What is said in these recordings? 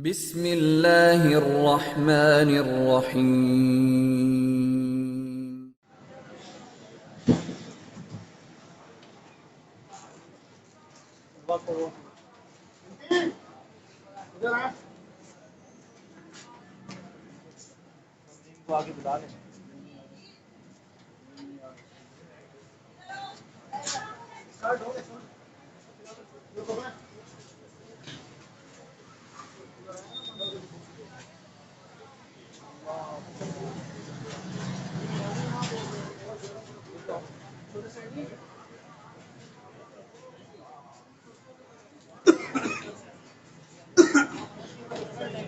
بسم اللہ الرحمن الرحیم۔ آگے بلا لیں۔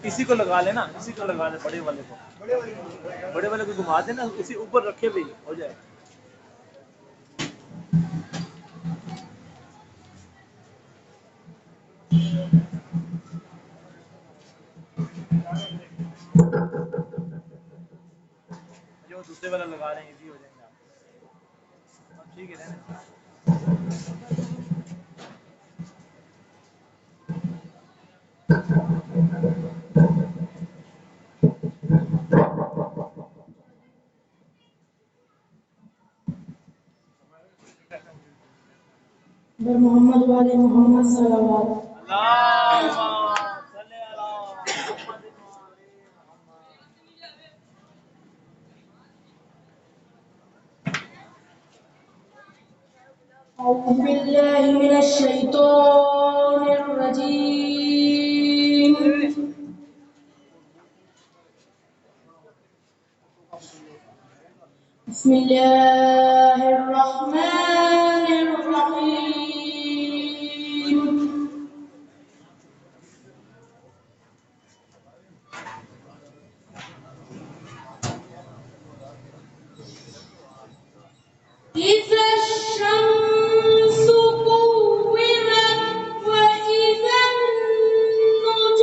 اسی کو لگا لینا، اسی کو لگا لیں، بڑے والے کو، بڑے والے کو گھما دینا، اسی اوپر رکھے بھی ہو جائے۔ جو دوسرے والا لگا رہے ہیں ایزی ہو جائیں گے آپ، ٹھیک ہے رہنے۔ محمد والے محمد صلوات اللہم صلی علی محمد۔ أعوذ بالله من الشيطان الرجيم. بسم الله الرحمن الرحيم. إذا الشمس كورت وإذا النجوم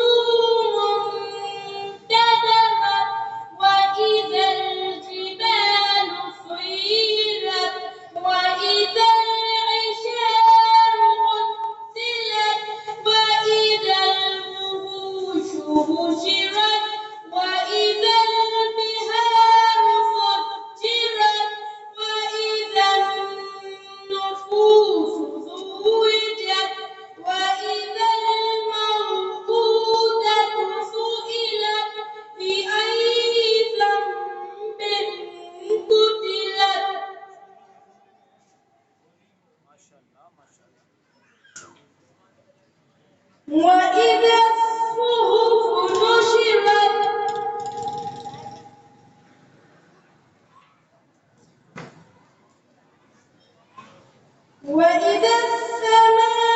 انكدرت وإذا الجبال سيرت وإذا العشار عطلت وإذا الوحوش حشرت وإذا البحار فجرت وإذا النفوس زوجت وإذا الموءودة سئلت بأي ذنب قتلت وإذا الصحف نشرت وإذا السماء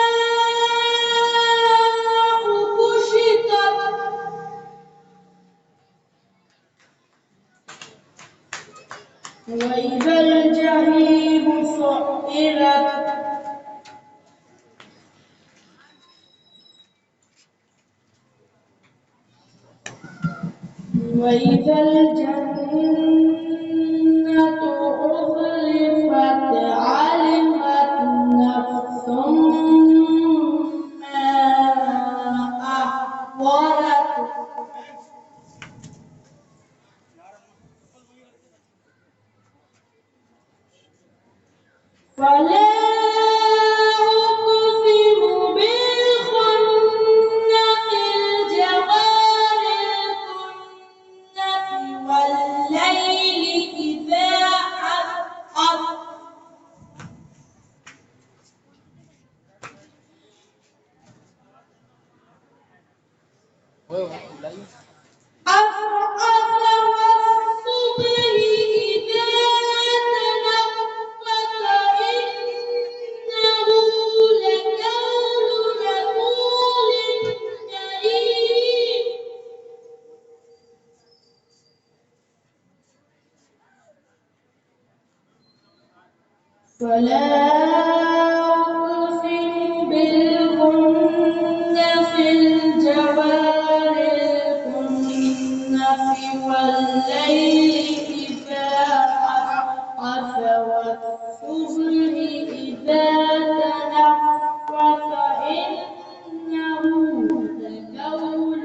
كشطت وإذا الجحيم سعرت وإذا الجنة أزلفت علمت نفس ما أحضرت فلا أقسم بالخنس الجوار الكنس والليل إذا عسعس عسعس والصبح إذا تنفس إنه لقول رسول كريم فلا أقسم بالخنس الجوار الكنس والليل إذا عسعس والصبح إذا تنفس إنه لقول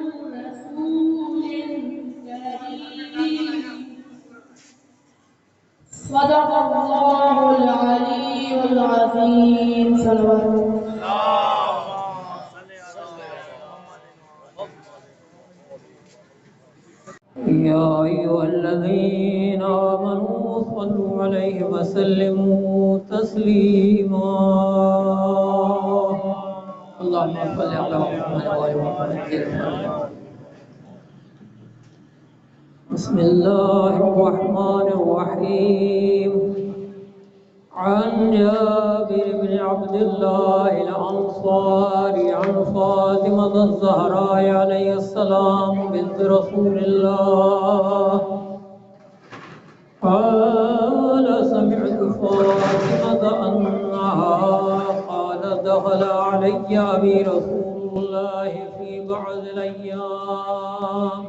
يا أيها الذين آمنوا صلوا عليه وسلموا تسليما اللهم صل على محمد وآل محمد. بسم الله الرحمن الرحيم. عن جابر بن عبد الله الأنصاري عن فاطمة الزهراء عليه السلام بنت رسول الله قال سمعت فاطمة أنها قالت دخل علي أبي رسول الله في بعض الأيام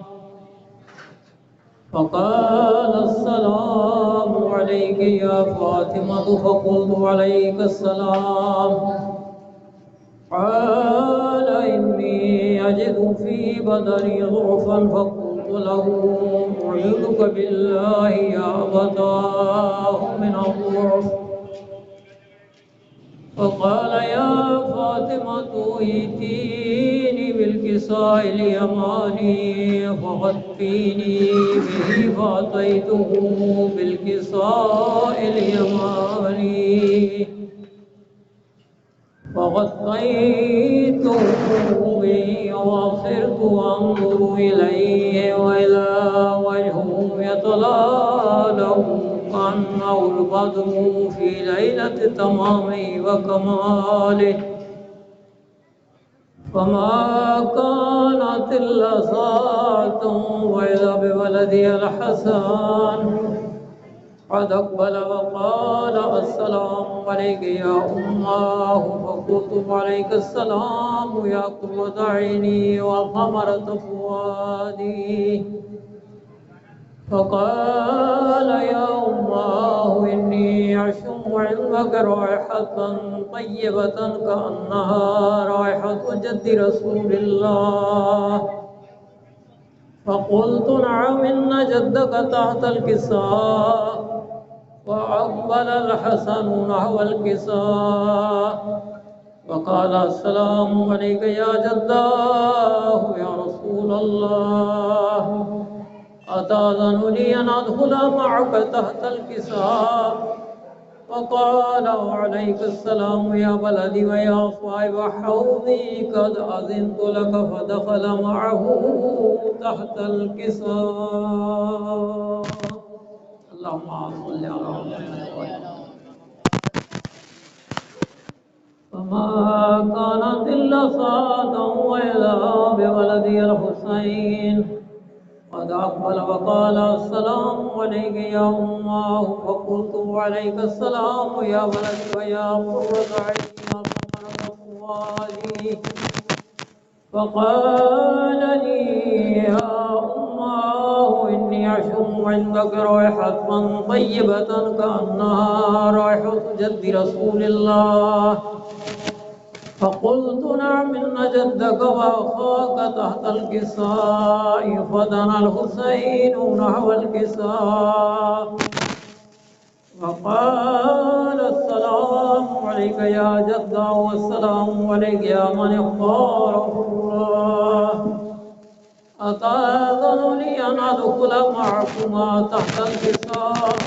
فقال السلام عليك يا فاطمة فقلت عليك السلام. قال إني أجد في بدني ضعفا فقلت له أعوذك بالله يا أبتاه من الضعف. فقال يا فاطمة ائتيني بالكساء اليماني فغطيني به فأتيته بالكساء اليماني فغطيته به وصرت أنظر إليه وإذا وجهه يتلألأ كأنه البدر في ليلة تمامه وكماله. فما كانت إلا ساعة وإذا بولدي الحسن قد أقبل وقال السلام عليك يا أماه فقلت عليك السلام يا قرة عيني وثمرة فؤادي. فقال يا أماه إني أشم عندك رائحة طيبة كأنها رائحة جد رسول الله. فقلت نعم إن جدك تحت الكساء. وأقبل الحسن نحو الكساء وقال السلام عليك يا جداه يا رسول الله أتأذن لي أن أدخل معك تحت الكساء. فقال وعليك السلام يا بلدي ويا صاحب حوضي قد أذنت لك. فدخل معه تحت الكساء. اللهم صل على محمد. فما كانت إلا ساعة وإذا بولدي الحسين قد أقبل وقال السلام عليك يا أماه. فقلت عليك السلام يا ولدي ويا قرة عيني وثمرة فؤادي. فقال لي يا أماه إني أشم عندك رائحة طيبة كأنها رائحة جد رسول الله. فقلت نعم إن جدك وأخاك تحت الكساء. فدنا الحسين نحو الكساء وقال السلام عليك يا جدا والسلام عليك يا من اختاره الله أتأذن لي أن أدخل معكما تحت الكساء.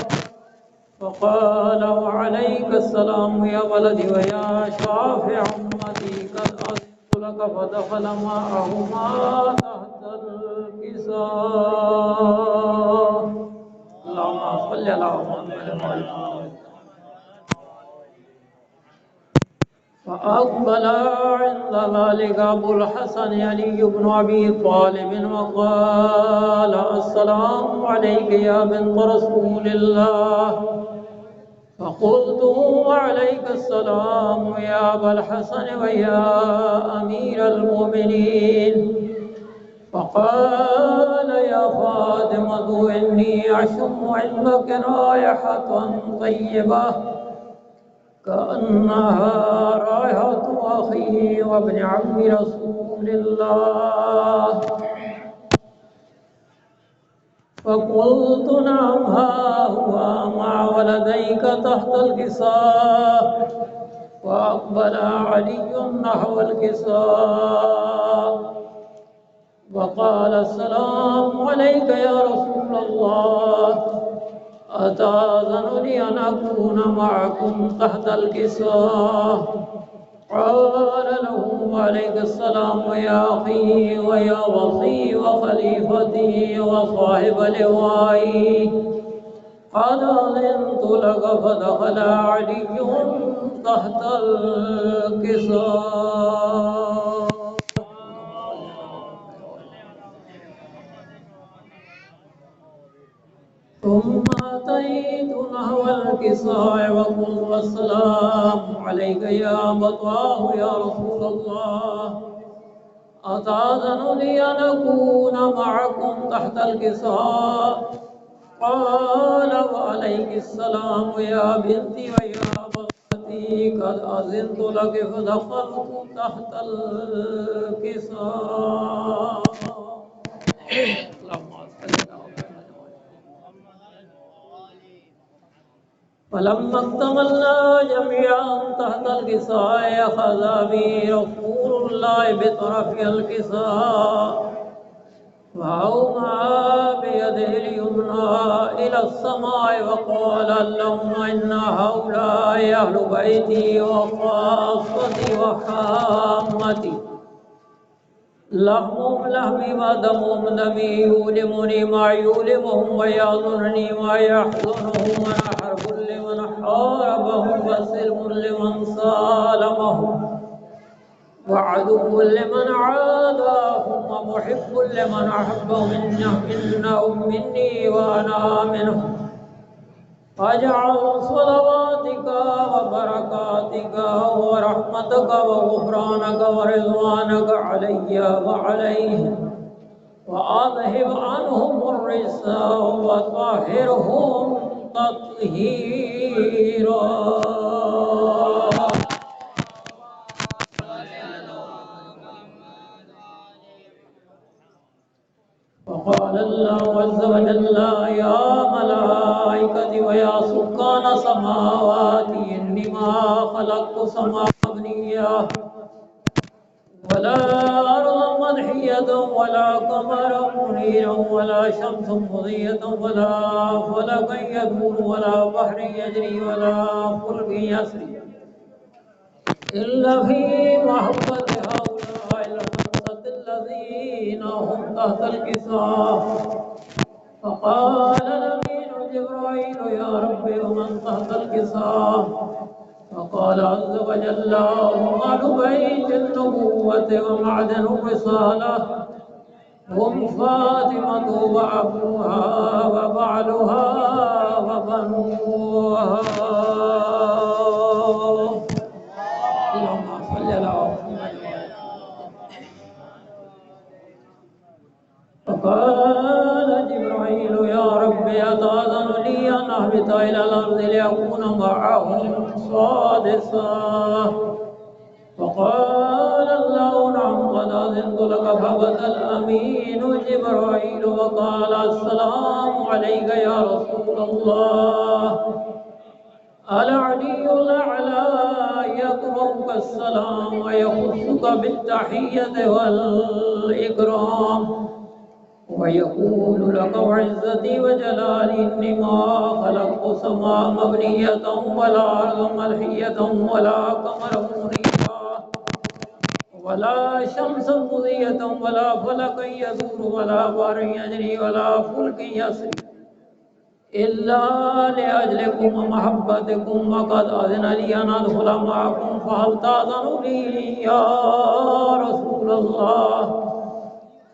فقال وعليك السلام يا ولدي ويا شافع أمتي قد أذنت لك. فدخل معهما تحت الكساء. اللهم صل على محمد وعلى آله. فأقبل عند ذلك أبو الحسن علي بن أبي طالب وقال السلام عليك يا بنت رسول الله. فقلت وعليك السلام يا أبا الحسن ويا أمير المؤمنين. فقال يا فاطمة إني أشم عندك رائحة طيبة كأنها رائحة أخي وابن عم رسول الله. فقلت نعم ها هو مع ولديك تحت الكساء. وأقبل علي نحو الكساء وقال السلام عليك يا رسول الله أتأذن لي أن أكون معكم تحت الكساء؟ قال له وعليك السلام يا أخي ويا وصي وخليفتي وصاحب لوائي. قد أذنت لك فدخل علي تحت الكساء. ثم أتيت نحو الكساء وقلت السلام عليك يا بطاه يا رسول الله أتأذن لي أن أكون معكم تحت الكساء؟ قال وعليك السلام يا بنتي ويا بنتي قد أذنت لك فدخلت تحت الكساء. فلما اكتملنا جميعا تحت الكساء أخذ بي رسول الله بطرف الكساء فأومأ بيده اليمنى إلى السماء وقال اللهم إن هؤلاء أهل بيتي وخاصتي وحامتي لحمهم لحمي ودمهم دمي يؤلمني ما يؤلمهم ويحزنني ما يحزنهم وأنا حرب لمن حاربهم وسلم لمن سالمهم وعدو لمن عاداهم ومحب لمن أحبهم إنهم مني وأنا منهم. فاجعل صلواتك وبركاتك ورحمتك وغفرانك ورضوانك علي وعليهم وأذهب عنهم الرجس وطهرهم تطهيرا. وقال الله عز وجل يا ملائكتي ويا سكان سماواتي إنما خلقت سماء مبنية ولا أرضا مدحية ولا قمرا منيرا ولا شمس مضية ولا فلكا يدور ولا بحر يجري ولا فلك يسري إلا في محبة هؤلاء الخمسة الذين هم تحت الكساء. فقال الأمين جبرائيل يا رب ومن تحت الكساء؟ فقال عز وجل هم أهل بيت النبوة ومعدن الرسالة هم فاطمة وأبوها وبعلها وبنوها. اللهم صل على محمد. فقال جبرائيل يا رب أتأذن لي أن أهبط إلى الأرض لأكون معهم سادسا؟ فقال الله نعم قد أذنت لك. فهبط الأمين جبرائيل وقال السلام عليك يا رسول الله. العلي الأعلى يقرأك السلام ويخصك بالتحية والإكرام ويقول لك وعزتي وجلالي إنما خلقت سماء مبنية ولا أرض ملحية ولا قمر منيرا ولا شمس مضية ولا فلكا يدور ولا بحر يجري ولا فلك يسري إلا لأجلكم ومحبتكم وقد أذن لي أن أدخل معكم فهل تأذن لي يا رسول الله؟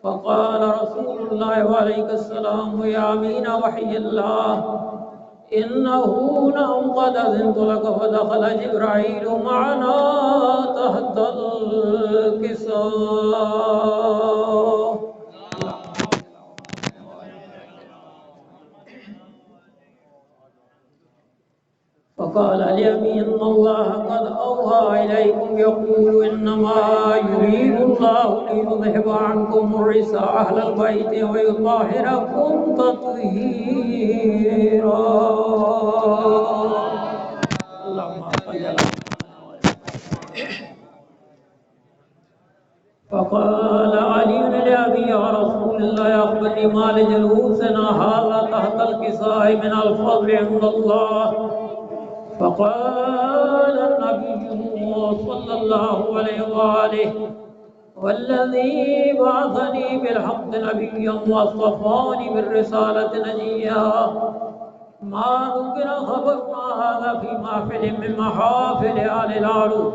فقال رسول الله وعليك السلام يا أمين وحي الله إنه نعم قد أذنت لك. فدخل جبرائيل معنا تحت الكساء. فقال اليمين الله قد أوحى إليكم يقول إنما يريد الله ليذهب عنكم الرجس أهل البيت ويطهركم تطهيرا. اللهم صل على محمد. فقال علي لأبي لما لجلوسنا هذا تحت الكساء من الفضل عند الله. فقال النبي صلى الله عليه وآله والذي بعثني بالحق نبيا واصطفاني بالرسالة نجيا ما ذكر خبرنا هذا في محفل من محافل آل العلو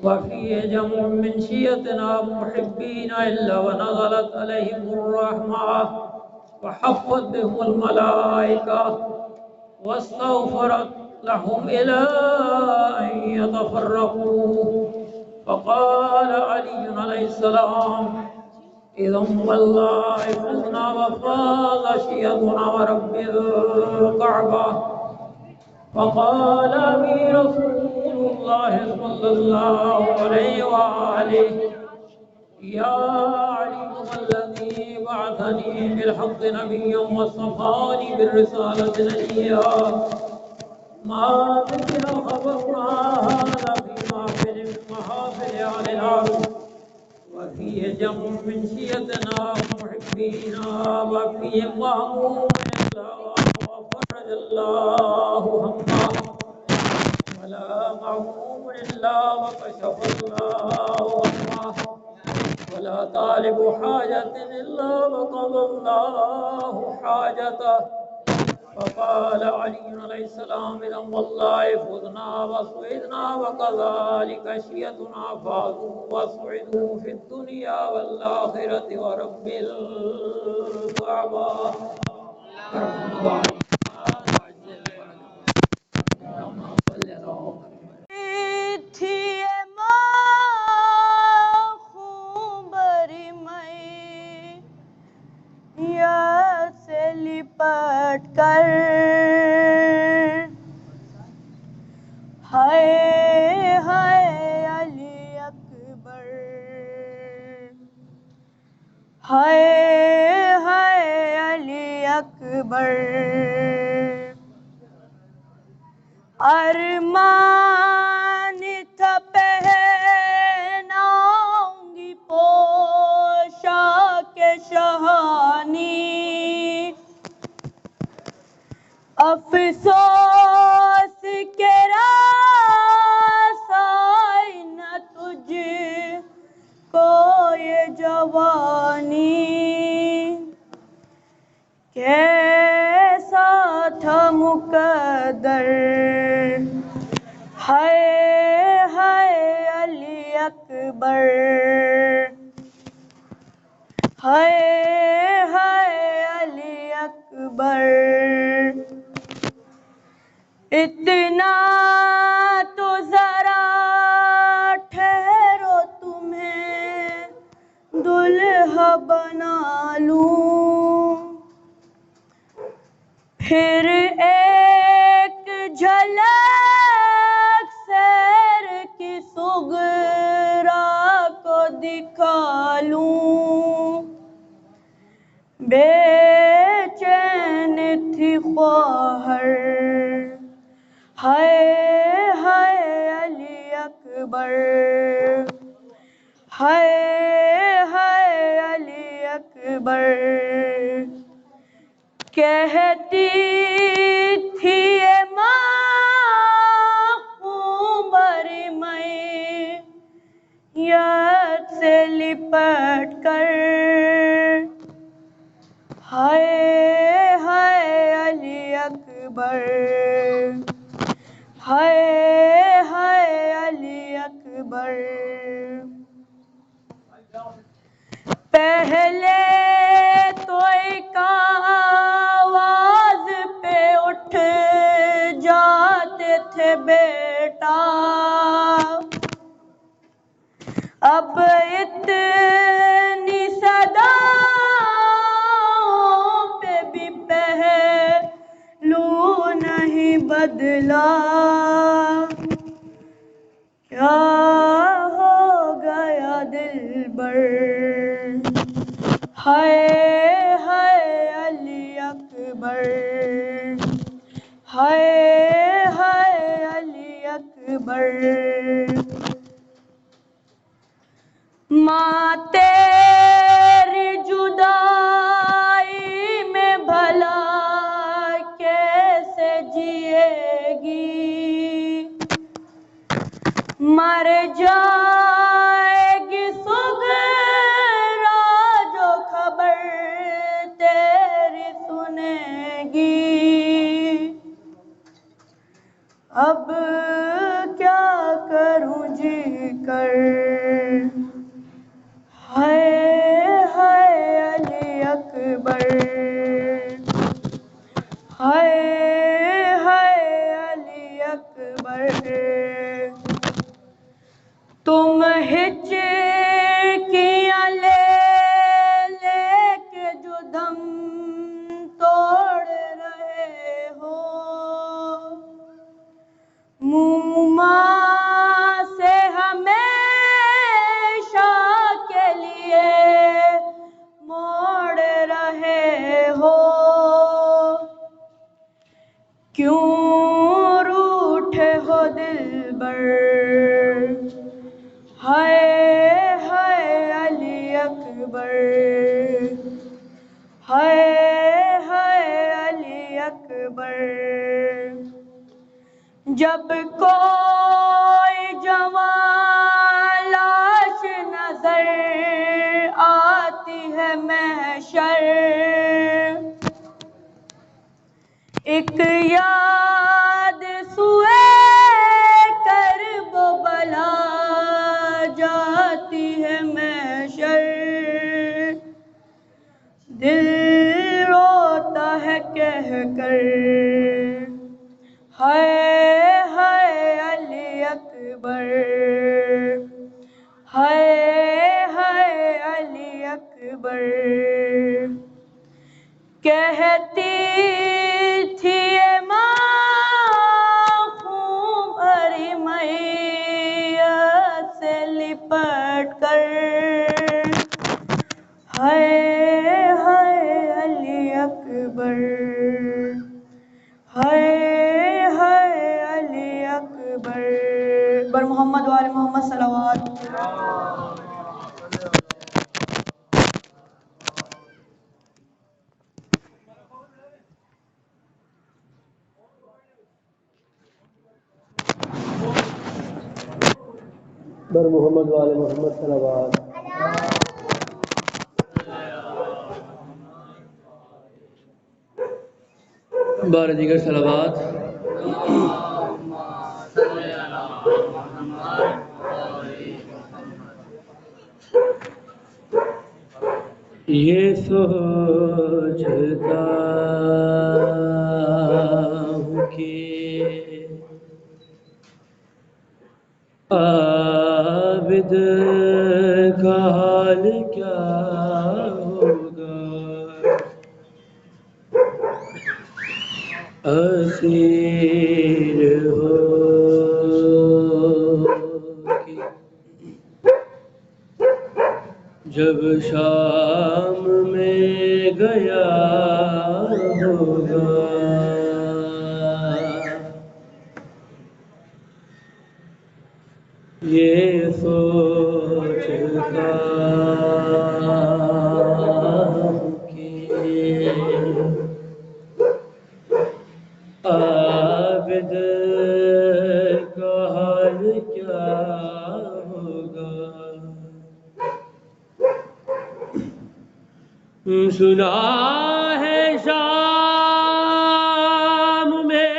وفيه جمع من شيتنا محبين إلا ونزلت عليهم الرحمة وحفت بهم الملائكة واستغفرت لهم إلى أن يتفرقوا. فقال علي عليه السلام إذا والله فزنا وفاز شيتنا ورب الكعبة. فقال لي رسول الله صلى الله عليه وآله يا علي والذي بعثني بالحق نبيا واصطفاني بالرسالة نبيا ما ذكر خبرنا هذا في محافل آل العرب وفيه جمع من شيتنا محبين وفيه مهموم وفرج الله همه ولا مهموم إلا وكشف الله همه ولا طالب حاجة إلا وقضى الله حاجته. فقال علي عليه السلام إذا والله فزنا وسعدنا وكذلك شيتنا فازوا وسعدوا في الدنيا والآخرة ورب الكعبة. سے لپٹ کر ہائے ہائے علی اکبر ہائے ہائے علی اکبر ارمان تھا پہناؤں گی پوشاک شہانی افسوس کے رسائی نہ تجھ کو یہ جوانی کیسا تھا مقدر ہائے ہائے علی اکبر ہائے ہائے علی اکبر اتنا تو ذرا ٹھہرو تمہیں دلہا بنا لوں پھر ایک جھلک سیر کی صغرا کو دکھا لوں بے چین تھی خواہر ہائے ہائے علی اکبر ہائے ہائے علی اکبر کہتی تھی اے مخمر میت سے لپٹ کر ہائے ہائے علی اکبر ہائے ہائے علی اکبر پہلے تو ایک آواز پہ اٹھ جاتے تھے بیٹا اب اتنی صداؤں پہ بھی پہلو نہیں بدلا کیا ہو گیا دلبر ہائے ہائے علی اکبر ہائے ہائے علی اکبر ماں تیری جدا اکبر ہائے ہائے علی اکبر تم ہچکیاں لے لے کے جو دم توڑ رہے ہو موما سے ہمیشہ کے لیے موڑ رہے ہو کیوں روٹھے ہو دلبر ہائے ہائے علی اکبر ہائے ہائے علی اکبر جب کوئی جوان لاش نظر آتی ہے محشر ایک یاد سوئے کرب و بلا جاتی ہے محشر دل روتا ہے کہہ کر ہائے ہائے علی اکبر ہائے ہائے علی اکبر کہتی تھی اے ماں خون بھری میت سے لپٹ کر ہائے ہائے علی اکبر ہائے ہائے علی اکبر بر محمد و آل محمد صلوات بر محمد وآل محمد صلوات بار دیگر صلوات یہ سوچتا ہوں کہ عابد کا حال کیا ہوگا اسیر ہو کے جب شام میں گیا ہوگا یہ سوچتا ہوں کہ عابد کا حال کیا ہوگا سنا ہے شام میں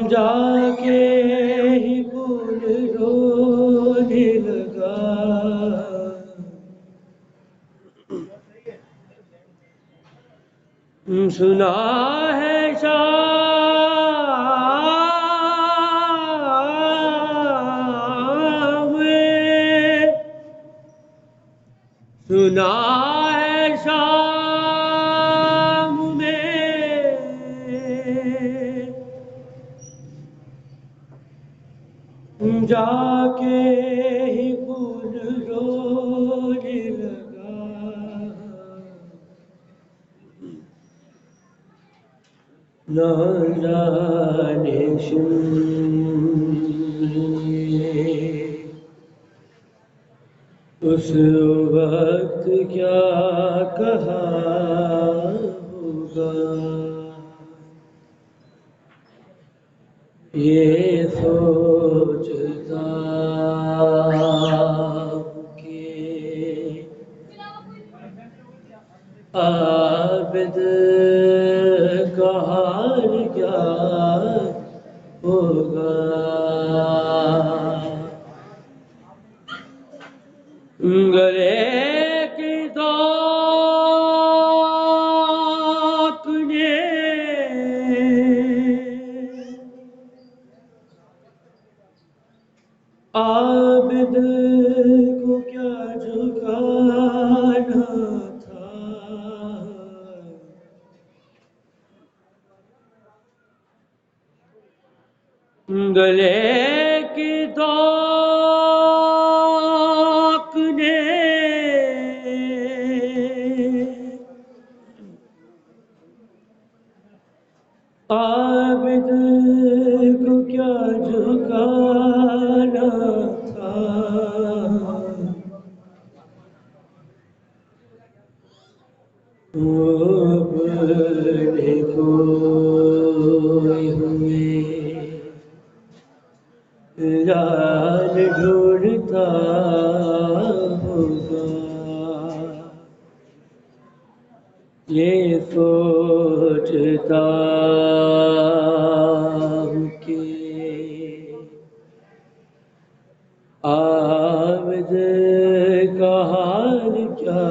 جا کے ہی پھول رونے لگا سنا ہے شام میں سنا ہے شام میں جا کے ہی پھول رونے لگا نہ جانے اس وقت کیا کہا ہوگا یہ سوچتا کہ عابد کا حال کیا ہوگا گلے کی داغ نے عابد کو کیا جھکانا تھا، گلے کی داغ نے عابد کو کیا جھکانا تھا، وہ اپنے کھوئے ہوئے جان ڈھونڈتا ہوگا، یہ سوچتا ہوں کہ عابد کا حال کیا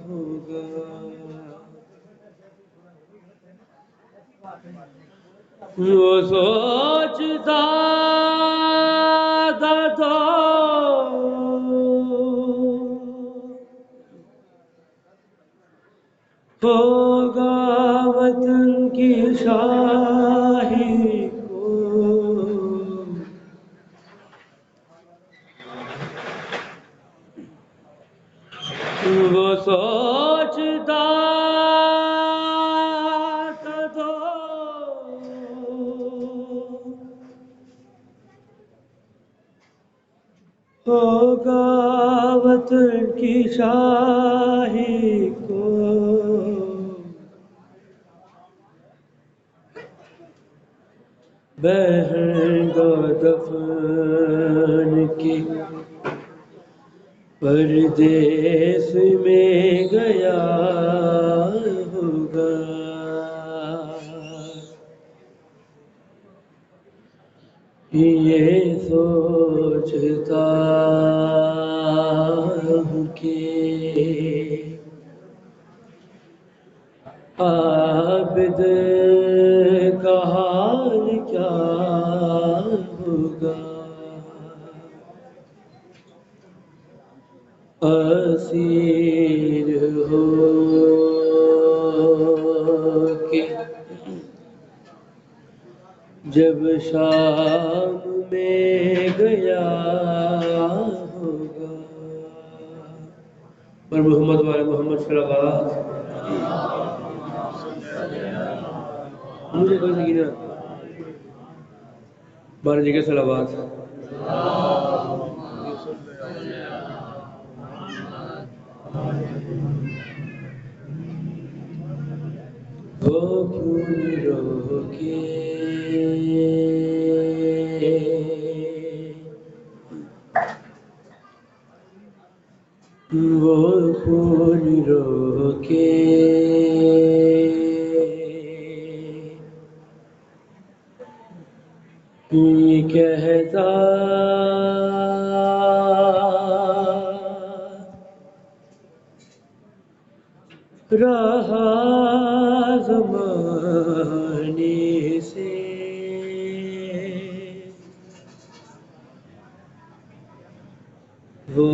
ہوگا، وہ سوچتا تھا تو ہوگا وطن کی شاہی کو، وہ سوچتا تھا تو ہوگا وطن کی شاہی کو، بہن کو دفن کی پردیس میں گیا ہوگا، یہ سوچتا ہوں کہ عابد کا حال کیا ہوگا، اسیر ہو کے جب شام میں گیا ہوگا، پر محمد والے محمد صلی اللہ علیہ وسلم مجھے کوئی سکینہ بارہ جگہ صلوات وہ خون رو کے وہ خون رو کے کہتا رہا زمانے سے، وہ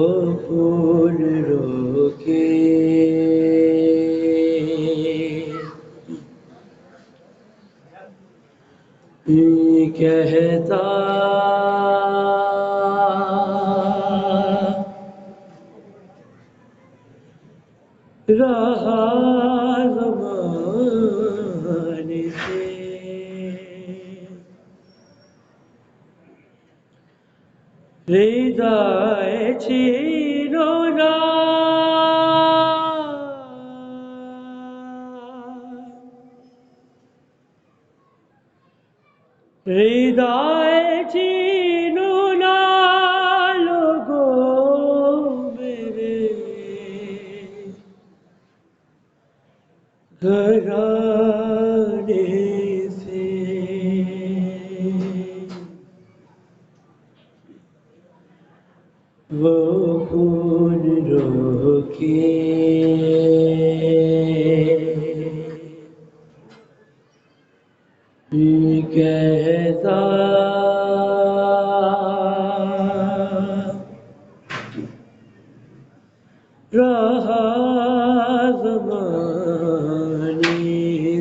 خون رو کے کہتا رہا زمانے سے، ردائے چھینو نہ ردائے چھینو نہ لوگوں میرے گھرانے سے، وہ خون روکے کہتا رہا زمانے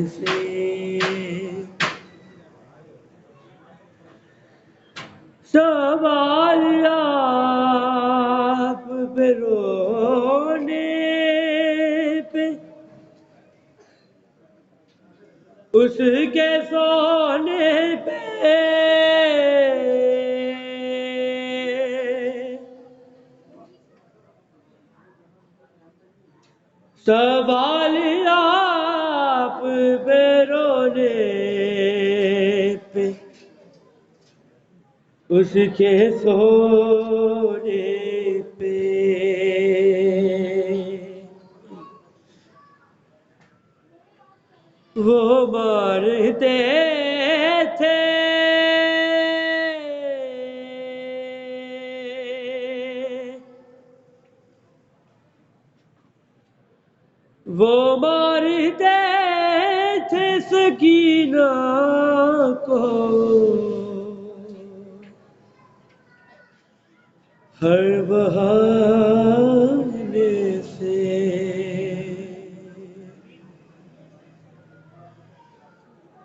سے سوال آپ پہ رونے پہ اس کے سونے پہ سوال آپ پہ رونے پہ اس کے سونے پہ وہ مارتے تھے وہ مارتے تھے سکینہ کو ہر بہانے سے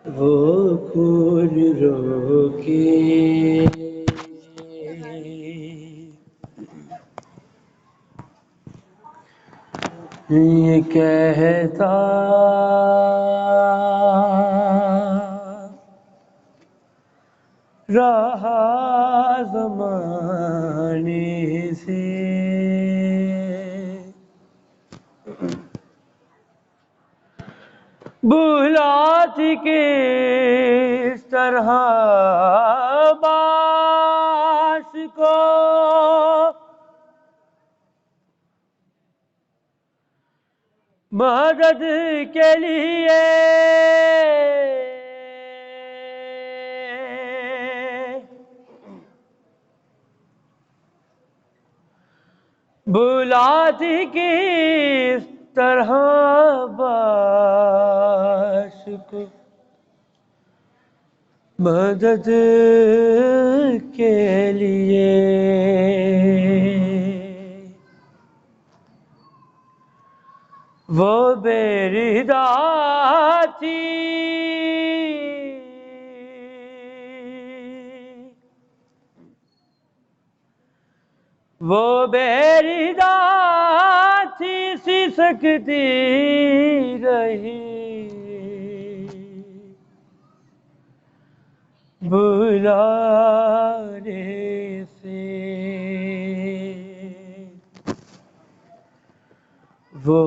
وہ خون روکے یہ کہتا رہا زمانے سے بلاتی کس طرح باش کو مدد کے لیے بلاتی کس طرح باش کو مدد کے لیے وہ بےردا تھی وہ بےردا تھی سسکتی رہی بلانے سے وہ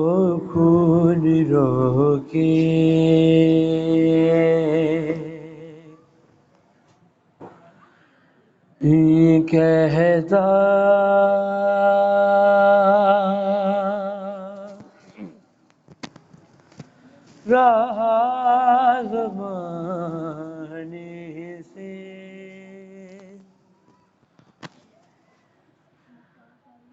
خون روکے یہ کہتا رہا زمانے سے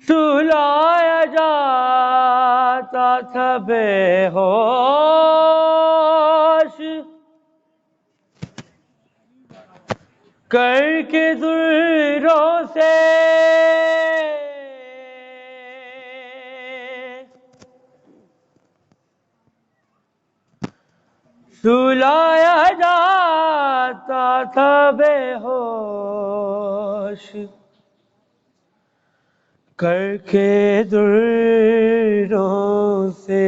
سلایا جاتا تھا بے ہوش کر کے دوروں سے سلایا جاتا تھا بے ہوش کر کے دوروں سے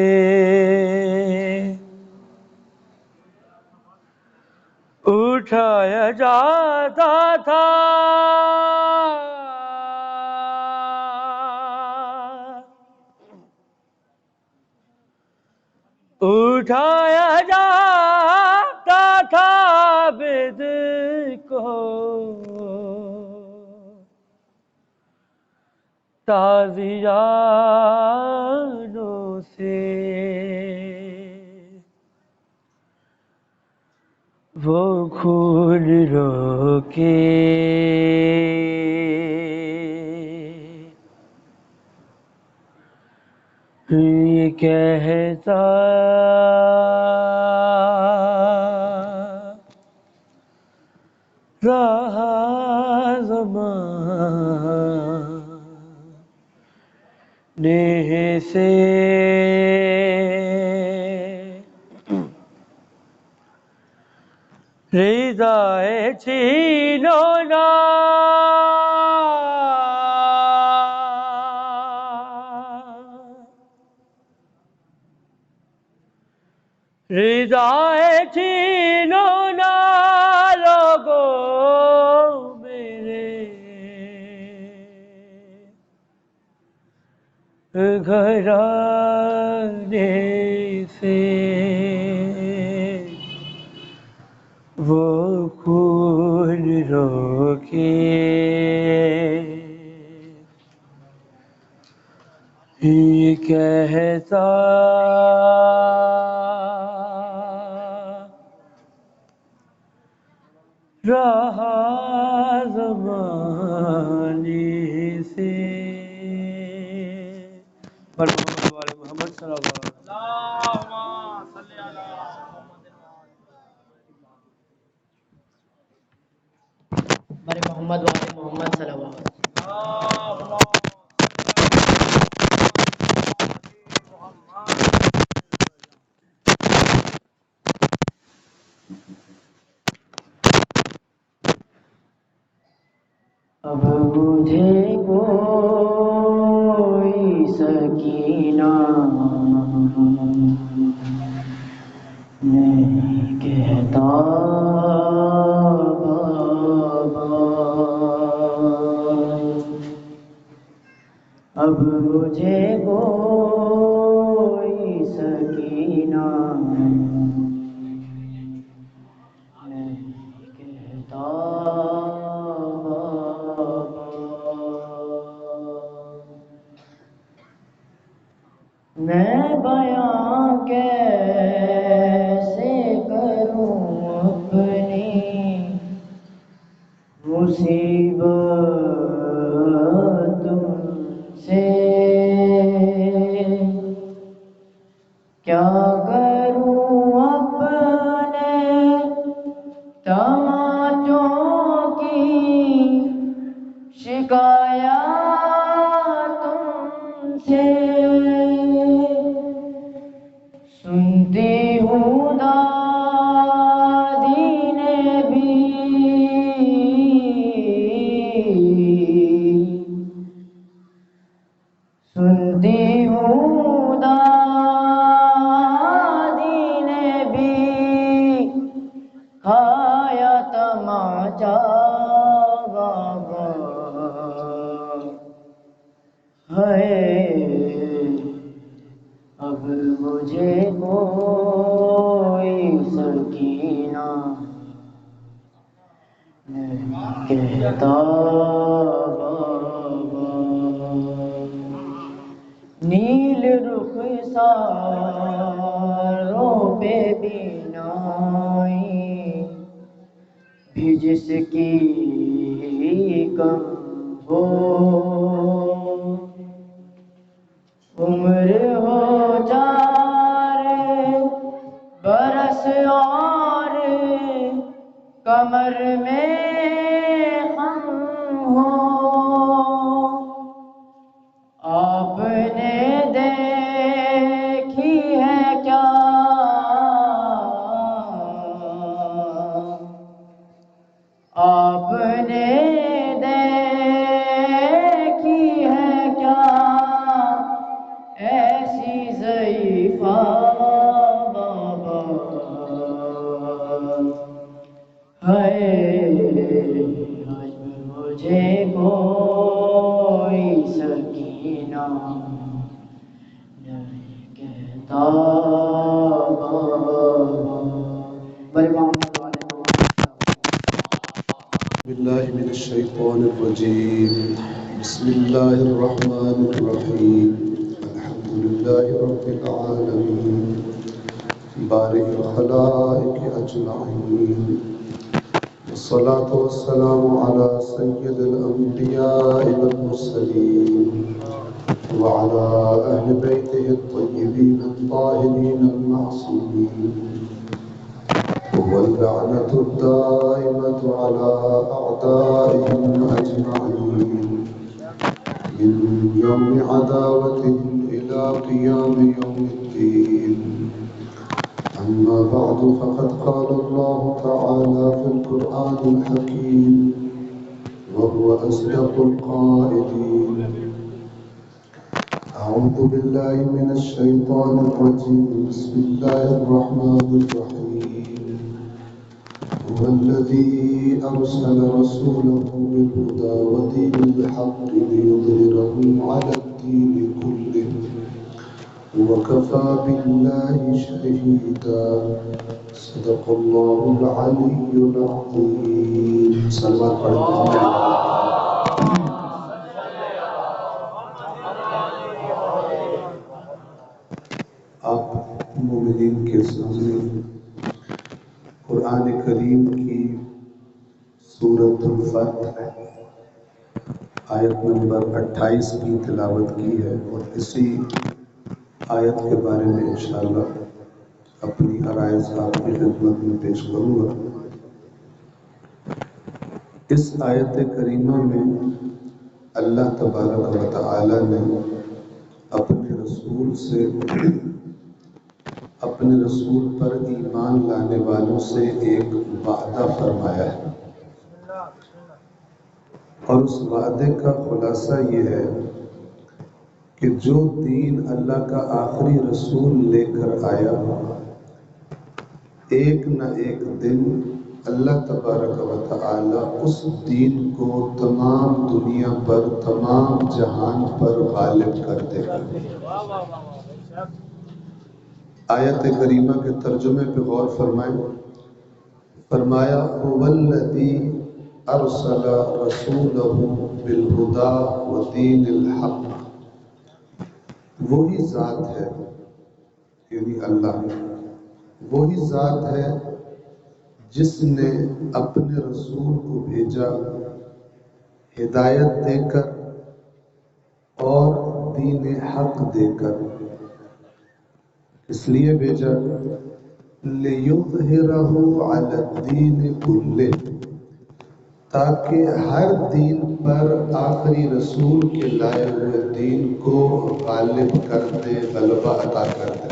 اٹھایا جاتا تھا اٹھایا جاتا تھا عابد کو تازیانوں سے وہ خون روکے یہ کہتا رہا زمانے سے رضائے چھینو نا رضائے چھینو نا لوگو میرے گھرانے سے وہ خون روکے یہ کہتا رہا زمانے سے محمد صلی اللہ علیہ وسلم بارے محمد والے محمد صلی اللہ علیہ وسلم اب مجھے کوئی سکینہ نہیں کہتا بابا، اب مجھے کوئی سکینہ نہیں کہتا میں بیاں کیسے کروں اپنی مصیبت تم سے، کیا کروں اپنے تماچوں کی شکایات تم سے، سنتی ہوں دادی نے بھی سنتی ہوں دادی نے بھی کھایا تماچا بابا، ہے اب مجھے کوئی سکینہ نہیں کہتا بابا، نیل رخساروں پہ بینائی بھی جس کی کم ہو، عمر ہو 4 برس اور کمر میں خم ہو، آپ نے دیکھی ہے کیا آپ نے دیکھی ہے کیا ایسی ضعیفہ بابا، ہے آج مجھے کوئی سکینہ نہیں کہتا بابا، بڑے محمد والے بالله من الشيطان الرجيم بسم الله الرحمن الرحيم الحمد لله رب العالمين بارئ الخلائق أجمعين والصلاة والسلام على سيد الأنبياء والمرسلين وعلى أهل بيته الطيبين الطاهرين المعصومين واللعنة الدائمة على أعدائهم أجمعين من يوم عداوتهم إلى قيام يوم الدين. أما بعد فقد قال الله تعالى في القرآن الحكيم وهو أصدق القائلين: أعوذ بالله من الشيطان الرجيم. بسم الله الرحمن الرحيم. هو الذي أرسل رسوله بالهدى ودين الحق ليظهره على الدين كله وكفى بالله شهيدا. صدق الله العلي العظيم. صلوات پڑھتے ہیں. آپ مومنین کے سامنے قرآن کریم کی سورۃ الفتح آیت نمبر 28 کی تلاوت کی ہے، اور اسی آیت کے بارے میں انشاءاللہ اپنی عرائض آپ کی خدمت میں پیش کروں گا. اس آیت کریمہ میں اللہ تبارک و تعالی نے اپنے رسول پر ایمان لانے والوں سے ایک وعدہ فرمایا ہے، اور اس وعدے کا خلاصہ یہ ہے کہ جو دین اللہ کا آخری رسول لے کر آیا، ایک نہ ایک دن اللہ تبارک و تعالی اس دین کو تمام دنیا پر، تمام جہان پر غالب کر دے گا. آیت کریمہ کے ترجمے پہ غور فرمائیں. فرمایا هو الذی ارسل رسولہ بالہدی ودین الحق. وہی ذات ہے، یعنی اللہ وہی ذات ہے جس نے اپنے رسول کو بھیجا ہدایت دے کر اور دین حق دے کر. اس لیے بھیجا لِيُظْهِرَهُ عَلَى الدِّينِ كُلِّهِ، تاکہ ہر دین پر آخری رسول کے لائے ہوئے دین کو غالب کر دے، غلبہ عطا کر دے.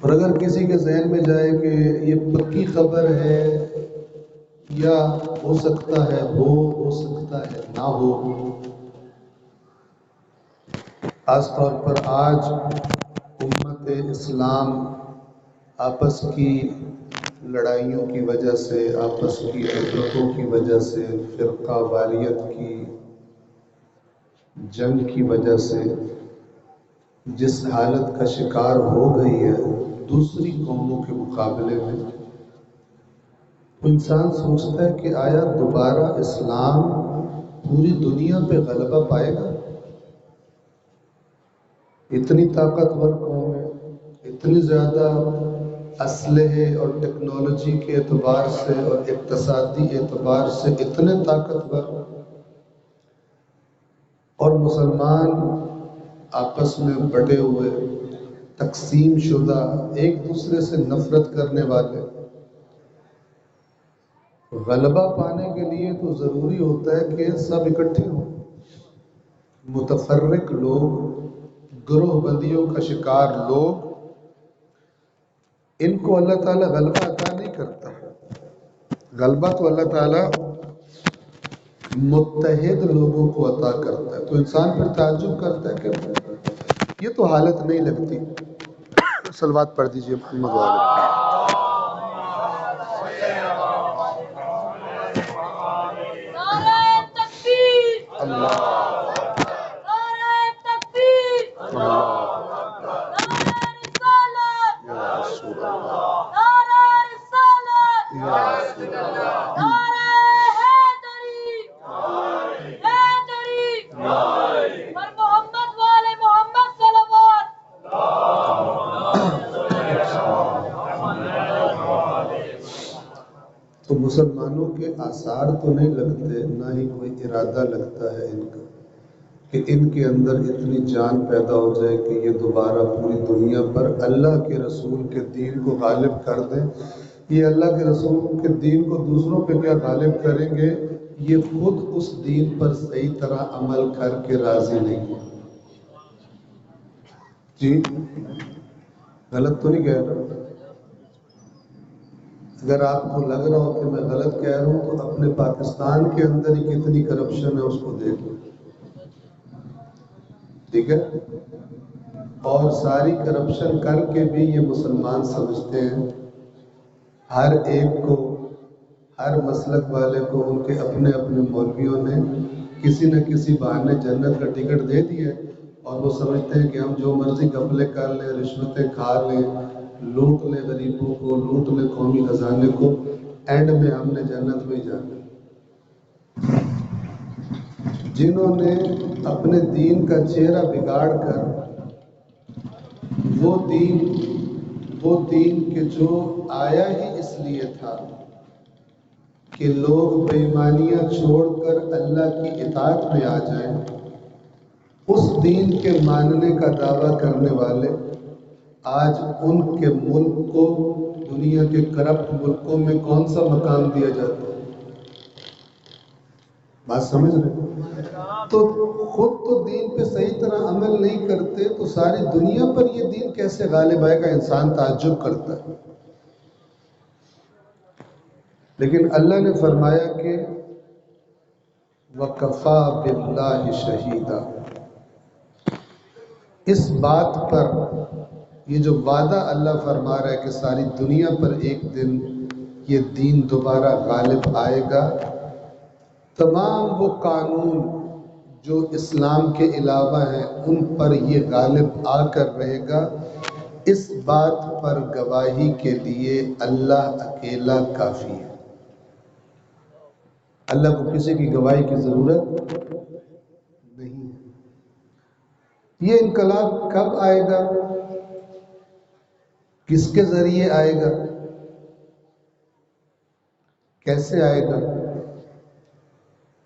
اور اگر کسی کے ذہن میں جائے کہ یہ پکی خبر ہے، یا ہو سکتا ہے ہو سکتا ہے نہ ہو، خاص طور پر آج امت اسلام آپس کی لڑائیوں کی وجہ سے، آپس کی نفرتوں کی وجہ سے، فرقہ واریت کی جنگ کی وجہ سے جس حالت کا شکار ہو گئی ہے دوسری قوموں کے مقابلے میں، تو انسان سوچتا ہے کہ آیا دوبارہ اسلام پوری دنیا پہ غلبہ پائے گا؟ اتنی طاقتور قوم ہے، اتنی زیادہ اسلحے اور ٹیکنالوجی کے اعتبار سے اور اقتصادی اعتبار سے اتنے طاقتور، اور مسلمان آپس میں بٹے ہوئے، تقسیم شدہ، ایک دوسرے سے نفرت کرنے والے. غلبہ پانے کے لیے تو ضروری ہوتا ہے کہ سب اکٹھے ہوں. متفرق لوگ، گروہ بندیوں کا شکار لوگ، ان کو اللہ تعالیٰ غلبہ عطا نہیں کرتا. غلبہ تو اللہ تعالیٰ متحد لوگوں کو عطا کرتا ہے. تو انسان پھر تعجب کرتا ہے کہ یہ تو حالت نہیں لگتی. صلوات پڑھ دیجئے محمد والے. اللہ تو مسلمانوں کے آثار تو نہیں لگتے، نہ ہی کوئی ارادہ لگتا ہے ان کا کہ ان کے اندر اتنی جان پیدا ہو جائے کہ یہ دوبارہ پوری دنیا پر اللہ کے رسول کے دین کو غالب کر دیں۔ یہ اللہ کے رسول کے دین کو دوسروں پہ کیا غالب کریں گے، یہ خود اس دین پر صحیح طرح عمل کر کے راضی نہیں ہے۔ جی غلط تو نہیں کہہ رہا؟ اگر آپ کو لگ رہا ہو کہ میں غلط کہہ رہا ہوں تو اپنے پاکستان کے اندر ہی کتنی کرپشن ہے اس کو دیکھ لو، ٹھیک ہے؟ اور ساری کرپشن کر کے بھی یہ مسلمان سمجھتے ہیں ہر ایک کو، ہر مسلک والے کو ان کے اپنے اپنے مولویوں نے کسی نہ کسی بہانے جنت کا ٹکٹ دے دیا ہے، اور وہ سمجھتے ہیں کہ ہم جو مرضی گھپلے کر لیں، رشوتیں کھا لیں، لوٹ لیں غریبوں کو، لوٹ لیں قومی خزانے کو، اینڈ میں ہم نے جنت میں ہی جانا۔ جنہوں نے اپنے دین کا چہرہ بگاڑ کر وہ دین کہ جو آیا ہی اس لیے تھا کہ لوگ بے ایمانیاں چھوڑ کر اللہ کی اطاعت میں آ جائیں، اس دین کے ماننے کا دعویٰ کرنے والے آج ان کے ملک کو دنیا کے کرپٹ ملکوں میں کون سا مقام دیا جاتا ہے؟ بات سمجھ رہے ہیں؟ تو خود تو دین پہ صحیح طرح عمل نہیں کرتے تو ساری دنیا پر یہ دین کیسے غالب آئے گا، انسان تعجب کرتا ہے۔ لیکن اللہ نے فرمایا کہ وَكَفَى بِاللَّهِ شَهِيدًا، اس بات پر یہ جو وعدہ اللہ فرما رہا ہے کہ ساری دنیا پر ایک دن یہ دین دوبارہ غالب آئے گا، تمام وہ قانون جو اسلام کے علاوہ ہیں ان پر یہ غالب آ کر رہے گا، اس بات پر گواہی کے لیے اللہ اکیلا کافی ہے۔ اللہ کو کسی کی گواہی کی ضرورت نہیں ہے۔ یہ انقلاب کب آئے گا، کس کے ذریعے آئے گا، کیسے آئے گا،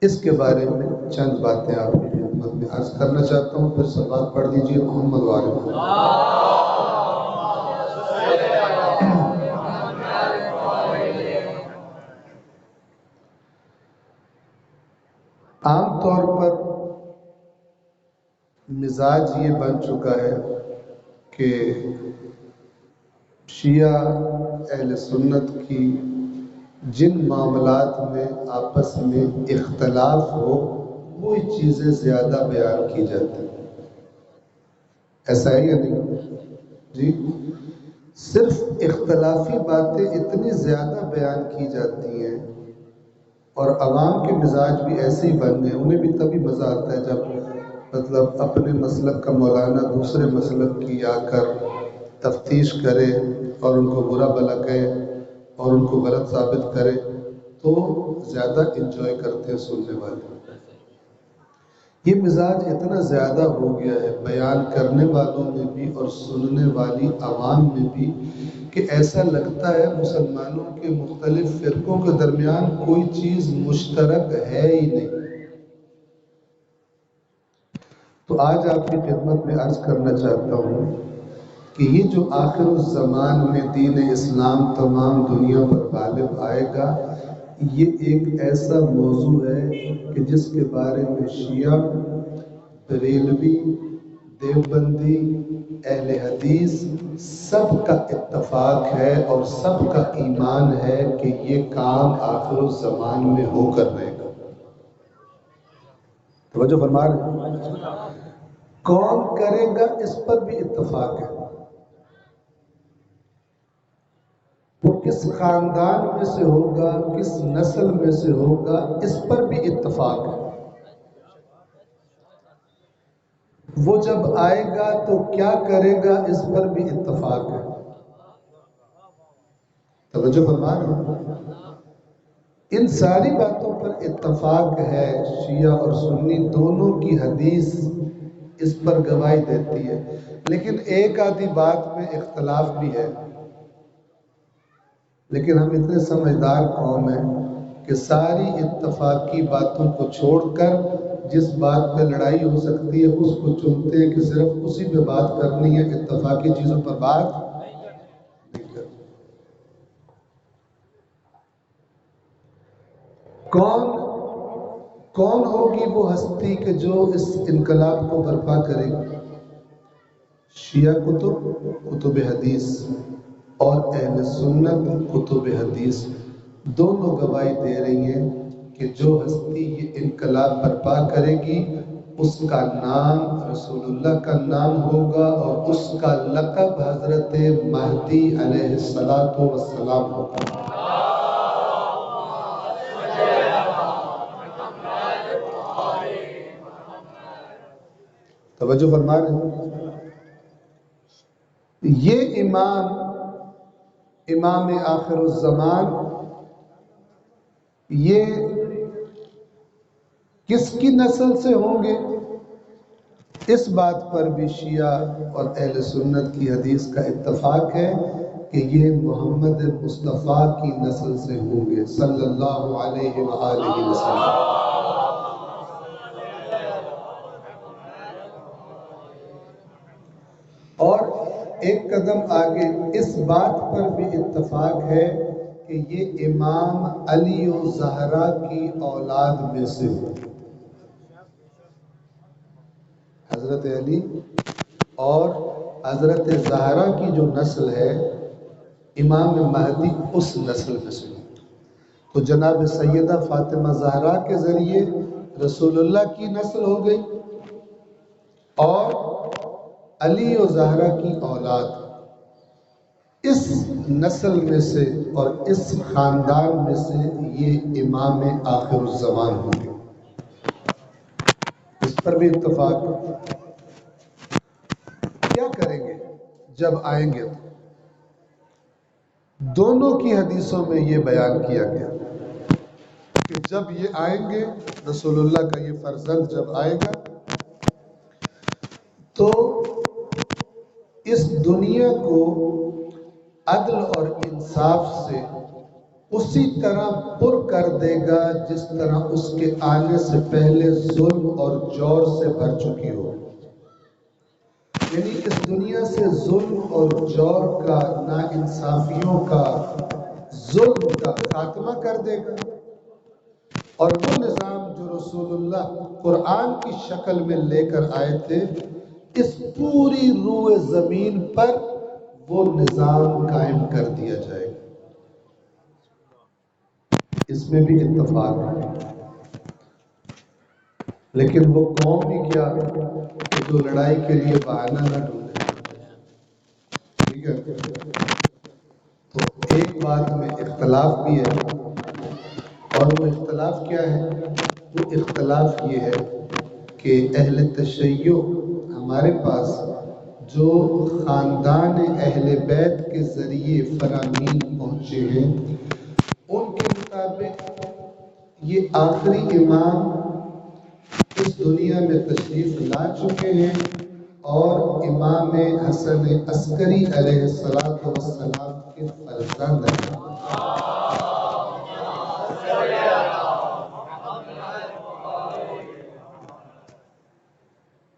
اس کے بارے میں چند باتیں آپ کی خدمت میں عرض کرنا چاہتا ہوں، پھر صلوات پڑھ دیجیے محمد وآلہ محمد۔ عام طور پر مزاج یہ بن چکا ہے کہ شیعہ اہل سنت کی جن معاملات میں آپس میں اختلاف ہو وہی چیزیں زیادہ بیان کی جاتی ہیں۔ ایسا ہے یا نہیں؟ جی صرف اختلافی باتیں اتنی زیادہ بیان کی جاتی ہیں، اور عوام کے مزاج بھی ایسے ہی بن گئے، انہیں بھی تبھی مزہ آتا ہے جب مطلب اپنے مسلک کا مولانا دوسرے مسلک کی آ کر تفتیش کرے اور ان کو برا بھلا کہے اور ان کو غلط ثابت کرے، تو زیادہ انجوائے کرتے ہیں سننے والے۔ یہ مزاج اتنا زیادہ ہو گیا ہے بیان کرنے والوں میں بھی اور سننے والی عوام میں بھی کہ ایسا لگتا ہے مسلمانوں کے مختلف فرقوں کے درمیان کوئی چیز مشترک ہے ہی نہیں۔ تو آج آپ کی خدمت میں عرض کرنا چاہتا ہوں کہ یہ جو آخر الزمان میں دین اسلام تمام دنیا پر غالب آئے گا، یہ ایک ایسا موضوع ہے کہ جس کے بارے میں شیعہ، بریلوی، دیوبندی، اہل حدیث سب کا اتفاق ہے اور سب کا ایمان ہے کہ یہ کام آخر الزمان میں ہو کر رہے گا۔ توجہ فرما رہے ہیں؟ کون کرے گا اس پر بھی اتفاق ہے، وہ کس خاندان میں سے ہوگا، کس نسل میں سے ہوگا، اس پر بھی اتفاق ہے۔ وہ جب آئے گا تو کیا کرے گا اس پر بھی اتفاق ہے۔ توجہ فرما رہے ہیں؟ ان ساری باتوں پر اتفاق ہے، شیعہ اور سنی دونوں کی حدیث اس پر گواہی دیتی ہے، لیکن ایک آدھی بات میں اختلاف بھی ہے۔ لیکن ہم اتنے سمجھدار قوم ہیں کہ ساری اتفاقی باتوں کو چھوڑ کر جس بات پہ لڑائی ہو سکتی ہے اس کو چنتے ہیں کہ صرف اسی پہ بات کرنی ہے، اتفاقی چیزوں پر بات نہیں کرنی۔ کون ہوگی وہ ہستی کہ جو اس انقلاب کو برپا کرے گی؟ شیعہ کتب حدیث اور اہل سنت کتب حدیث دونوں گواہی دے رہی ہیں کہ جو ہستی یہ انقلاب برپا کرے گی اس کا نام رسول اللہ کا نام ہوگا اور اس کا لقب حضرت مہدی علیہ السلام ہوگا۔ توجہ فرما رہے ہیں؟ یہ امام آخر الزمان یہ کس کی نسل سے ہوں گے؟ اس بات پر بھی شیعہ اور اہل سنت کی حدیث کا اتفاق ہے کہ یہ محمد مصطفیٰ کی نسل سے ہوں گے صلی اللہ علیہ وآلہ وسلم۔ اور ایک قدم آگے اس بات پر بھی اتفاق ہے کہ یہ امام علی و زہرا کی اولاد میں سے ہو۔ حضرت علی اور حضرت زہرا کی جو نسل ہے امام مہدی اس نسل میں سے ہو۔ تو جناب سیدہ فاطمہ زہرا کے ذریعے رسول اللہ کی نسل ہو گئی اور علی و زہرا کی اولاد اس نسل میں سے اور اس خاندان میں سے یہ امام آخر الزمان ہوں گے۔ اس پر بھی اتفاق ہے۔ کیا کریں گے جب آئیں گے؟ دونوں کی حدیثوں میں یہ بیان کیا گیا کہ جب یہ آئیں گے رسول اللہ کا یہ فرزند جب آئے گا تو اس دنیا کو عدل اور انصاف سے اسی طرح پر کر دے گا جس طرح اس کے آنے سے پہلے ظلم اور جور سے بھر چکی ہو۔ یعنی اس دنیا سے ظلم اور جور کا، ناانصافیوں کا، ظلم کا خاتمہ کر دے گا، اور وہ نظام جو رسول اللہ قرآن کی شکل میں لے کر آئے تھے اس پوری روئے زمین پر وہ نظام قائم کر دیا جائے گا۔ اس میں بھی اتفاق ہے، لیکن وہ قوم بھی کیا کہ جو لڑائی کے لیے بہانہ نہ ڈھونڈے۔ ٹھیک ہے، تو ایک بات میں اختلاف بھی ہے، اور وہ اختلاف کیا ہے؟ وہ اختلاف یہ ہے کہ اہل تشیع ہمارے پاس جو خاندان اہل بیت کے ذریعے فرامین پہنچے ہیں ان کے مطابق یہ آخری امام اس دنیا میں تشریف لا چکے ہیں اور امام حسن عسکری علیہ السلام کے فرزند ہیں۔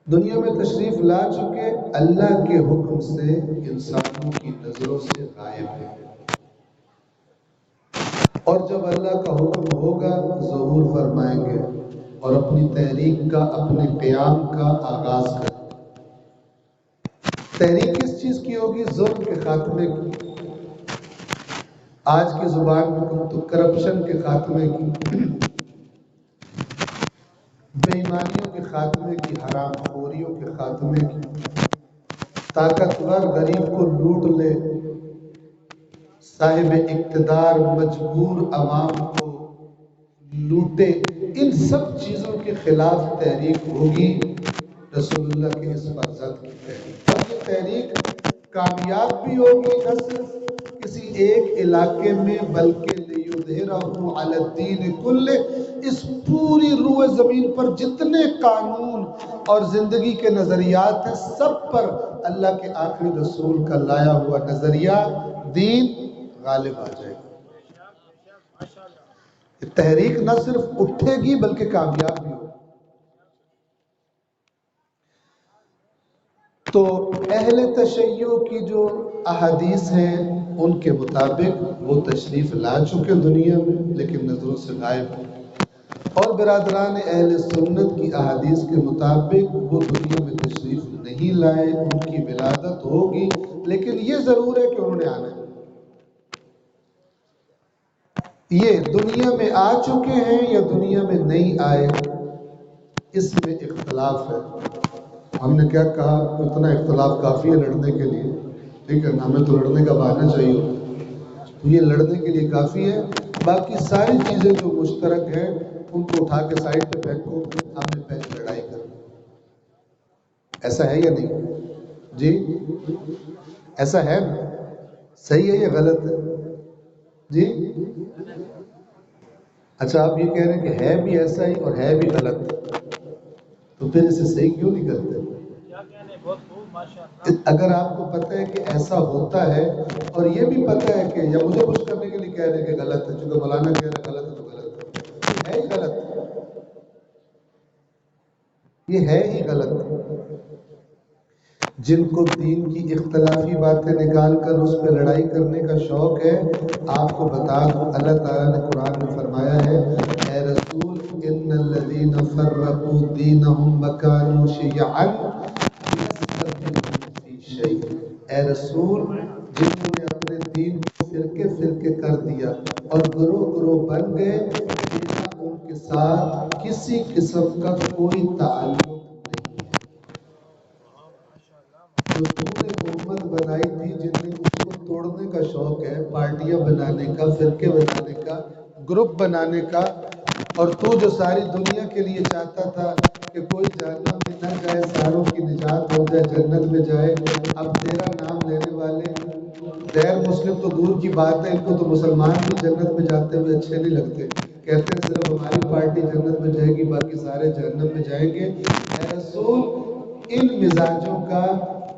دنیا میں تشریف لا چکے، اللہ کے حکم سے انسانوں کی نظروں سے غائب ہے، اور جب اللہ کا حکم ہوگا ظہور فرمائیں گے اور اپنی تحریک کا، اپنے قیام کا آغاز کریں گے۔ تحریک کس چیز کی ہوگی؟ ظلم کے خاتمے کی، آج کی زبان میں تو کرپشن کے خاتمے کی، بے ایمانیوں کے خاتمے کی، حرام خوریوں کے خاتمے کی، طاقتور غریب کو لوٹ لے، صاحب اقتدار مجبور عوام کو لوٹے، ان سب چیزوں کے خلاف تحریک ہوگی رسول اللہ کے اس فرزند کی تحریک۔ اور یہ تحریک کامیاب بھی ہوگی نہ صرف کسی ایک علاقے میں بلکہ لیظہرہ علی الدین کلہ، اس پوری روئے زمین پر جتنے قانون اور زندگی کے نظریات ہیں سب پر اللہ کے آخری رسول کا لایا ہوا نظریہ دین غالب آ جائے گا. یہ تحریک نہ صرف اٹھے گی بلکہ کامیاب بھی ہوگی. تو اہل تشیع کی جو احادیث ہیں ان کے مطابق وہ تشریف لا چکے دنیا میں لیکن نظروں سے غائب ہیں، اور برادران اہل سنت کی احادیث کے مطابق وہ دنیا میں تشریف نہیں لائے. ان کی ولادت ہوگی لیکن یہ ضرور ہے کہ انہوں نے آنا ہے. یہ دنیا میں آ چکے ہیں یا دنیا میں نہیں آئے، اس میں اختلاف ہے. ہم نے کیا کہا، اتنا اختلاف کافی ہے لڑنے کے لیے، ٹھیک ہے نا؟ ہمیں تو لڑنے کا بہانہ چاہیے ہوتا، تو یہ لڑنے کے لیے کافی ہے. باقی ساری چیزیں جو مشترک ہیں ان کو اٹھا کے سائڈ پہ پھینکو، ہم نے پہلے لڑائی کرنی. ایسا ہے یا نہیں جی؟ ایسا ہے نا؟ صحیح ہے یا غلط ہے جی؟ اچھا آپ یہ کہہ رہے ہیں کہ ہے بھی ایسا ہی اور ہے بھی غلط، تو پھر اسے صحیح کیوں نہیں کرتے؟ اگر آپ کو پتہ ہے کہ ایسا ہوتا ہے اور یہ بھی پتہ ہے کہ، یا مجھے کچھ کرنے کے لیے کہہ رہے ہیں کہ غلط ہے، چونکہ مولانا کہہ رہے ہیں غلط ہے تو غلط ہے ہی غلط، یہ ہے ہی غلط. جن کو دین کی اختلافی باتیں نکال کر اس پہ لڑائی کرنے کا شوق ہے، آپ کو بتا دوں اللہ تعالیٰ نے قرآن میں فرمایا ہے، اے رسول ان الذین فرقوا دینہم وکانوا شیعا لست منہم فی شیء. اے رسول جنہوں نے اپنے دین کو فرقے فرقے کر دیا اور گروہ گروہ بن گئے، میرا ان کے ساتھ کسی قسم کا کوئی تعلق. جو تو نے امت بنائی تھی جن میں اس کو توڑنے کا شوق ہے، پارٹیاں بنانے کا، فرقے بنانے کا، گروپ بنانے کا، اور تو جو ساری دنیا کے لیے چاہتا تھا کہ کوئی جہنم میں نہ جائے، ساروں کی نجات ہو جائے، جنت میں جائے، اب تیرا نام لینے والے غیر مسلم تو دور کی بات ہے، ان کو تو مسلمان بھی جنت میں جاتے ہوئے اچھے نہیں لگتے، کہتے ہیں صرف ہماری پارٹی جنت میں جائے گی باقی سارے جہنم میں جائیں گے. اے رسول ان مزاجوں کا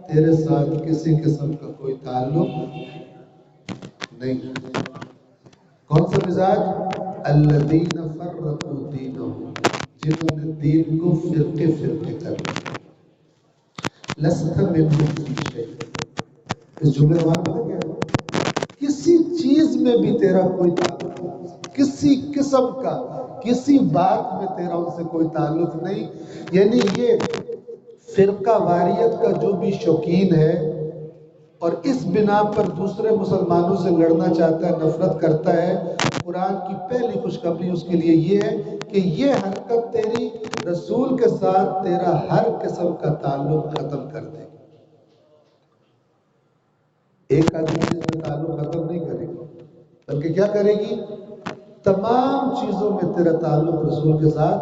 تیرے ساتھ کسی قسم کا کوئی تعلق نہیں. کون سا مزاج؟ الذین فرقوا دینہم، جنہوں نے دین کو فرقے فرقے کر دیا. لست منہم فی شیء. اس جملے کا مطلب کیا ہے؟ کسی چیز میں بھی تیرا کوئی تعلق نہیں، کسی قسم کا، کسی بات میں تیرا ان سے کوئی تعلق نہیں. یعنی یہ فرقہ واریت کا جو بھی شوقین ہے اور اس بنا پر دوسرے مسلمانوں سے لڑنا چاہتا ہے، نفرت کرتا ہے، قرآن کی پہلی خوشخبری اس کے لیے یہ ہے کہ یہ حرکت تیری رسول کے ساتھ تیرا ہر قسم کا تعلق ختم کر دے گی. ایک آدمی سے تعلق ختم نہیں کرے گی بلکہ کیا کرے گی؟ تمام چیزوں میں تیرا تعلق رسول کے ساتھ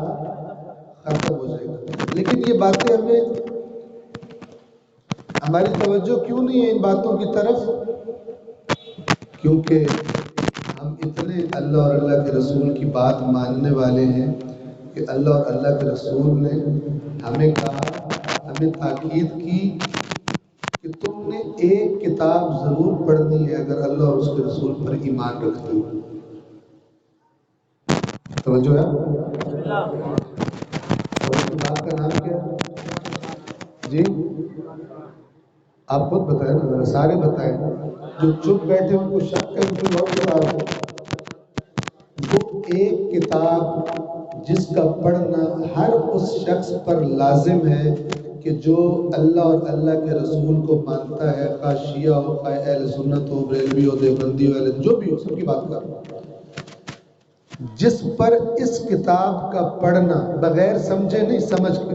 ختم ہو جائے گا. لیکن یہ باتیں ہماری توجہ کیوں نہیں ہے ان باتوں کی طرف؟ کیونکہ ہم اتنے اللہ اور اللہ کے رسول کی بات ماننے والے ہیں کہ اللہ اور اللہ کے رسول نے ہمیں کہا، ہمیں تاکید کی کہ تم نے ایک کتاب ضرور پڑھنی ہے اگر اللہ اور اس کے رسول پر ایمان رکھتے ہو. توجہ ہے؟ اور اس کتاب کا نام کیا ہے جی؟ آپ خود بتائیں نا، ذرا سارے بتائیں. جو چپ بیٹھے ان کو شک ہے ان کو اور کتاب ہے. وہ ایک کتاب جس کا پڑھنا ہر اس شخص پر لازم ہے کہ جو اللہ اور اللہ کے رسول کو مانتا ہے، خواہ شیعہ ہو، خواہ اہل سنت ہو، بریلوی ہو، دیوبندی ہو، جو بھی ہو، سب کی بات کر رہا ہوں. جس پر اس کتاب کا پڑھنا بغیر سمجھے نہیں، سمجھ کے،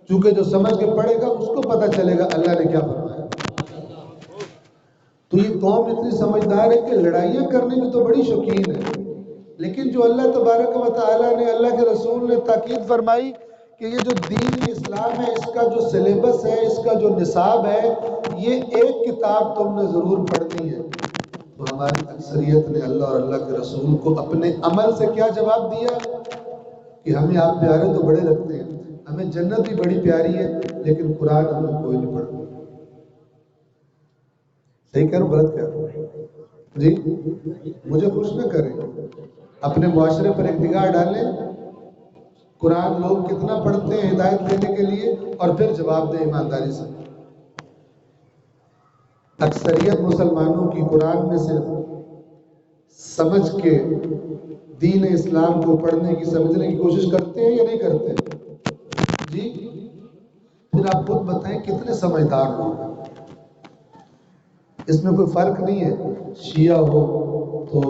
چونکہ جو سمجھ کے پڑھے گا اس کو پتہ چلے گا اللہ نے کیا فرمایا. تو یہ قوم اتنی سمجھدار ہے کہ لڑائیاں کرنے کی تو بڑی شوقین ہے، لیکن جو اللہ تبارک و تعالیٰ نے، اللہ کے رسول نے تاکید فرمائی کہ یہ جو دین اسلام ہے، اس کا جو سلیبس ہے، اس کا جو نصاب ہے، یہ ایک کتاب تم نے ضرور پڑھنی ہے. تو ہماری اکثریت نے اللہ اور اللہ کے رسول کو اپنے عمل سے کیا جواب دیا کہ ہمیں آپ پیارے تو بڑے لگتے ہیں، ہمیں جنت بھی بڑی پیاری ہے، لیکن قرآن ہم نے کوئی نہیں پڑھا. صحیح کہہ رہا ہوں غلط کہہ رہا ہوں؟ جی مجھے خوش نہ کریں، اپنے معاشرے پر ایک نگاہ ڈالیں، قرآن لوگ کتنا پڑھتے ہیں ہدایت دینے کے لیے، اور پھر جواب دیں ایمانداری سے۔ اکثریت مسلمانوں کی قرآن میں صرف سمجھ کے دین اسلام کو پڑھنے کی سمجھنے کی کوشش کرتے ہیں یا نہیں کرتے؟ جی پھر آپ خود بتائیں کتنے سمجھدار لوگ ہیں۔ اس میں کوئی فرق نہیں ہے، شیعہ ہو تو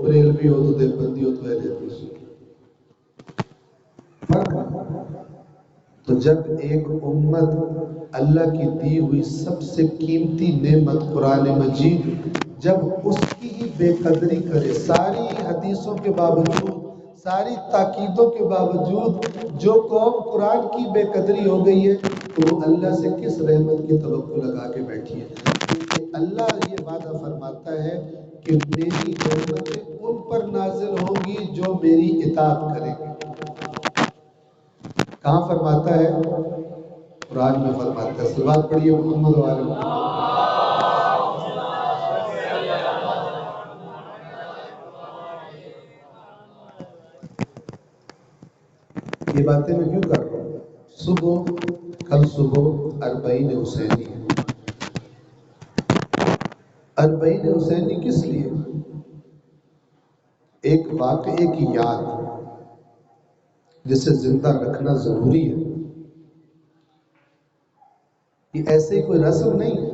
بریلوی ہو تو دیوبندی ہو تو اہل حدیث ہو، فرق نہیں۔ تو جب ایک امت اللہ کی دی ہوئی سب سے قیمتی نعمت قرآن مجید جب اس کی ہی بے قدری کرے، ساری حدیثوں کے باوجود، ساری تاکیدوں کے باوجود جو قوم قرآن کی بے قدری ہو گئی ہے، تو وہ اللہ سے کس رحمت کی توقع لگا کے بیٹھی ہے؟ کیونکہ اللہ یہ وعدہ فرماتا ہے کہ میری رحمتیں ان پر نازل ہوں گی جو میری اطاعت کریں گے۔ کہاں فرماتا ہے؟ قرآن میں فرماتا ہے۔ صلوات پڑھیے محمد و آل محمد۔ یہ باتیں میں کیوں کر رہا ہوں؟ کل صبح اربعین حسینی ہے۔ اربعین حسینی کس لیے؟ ایک واقعے کی یاد جسے زندہ رکھنا ضروری ہے۔ یہ ایسے ہی کوئی رسم نہیں ہے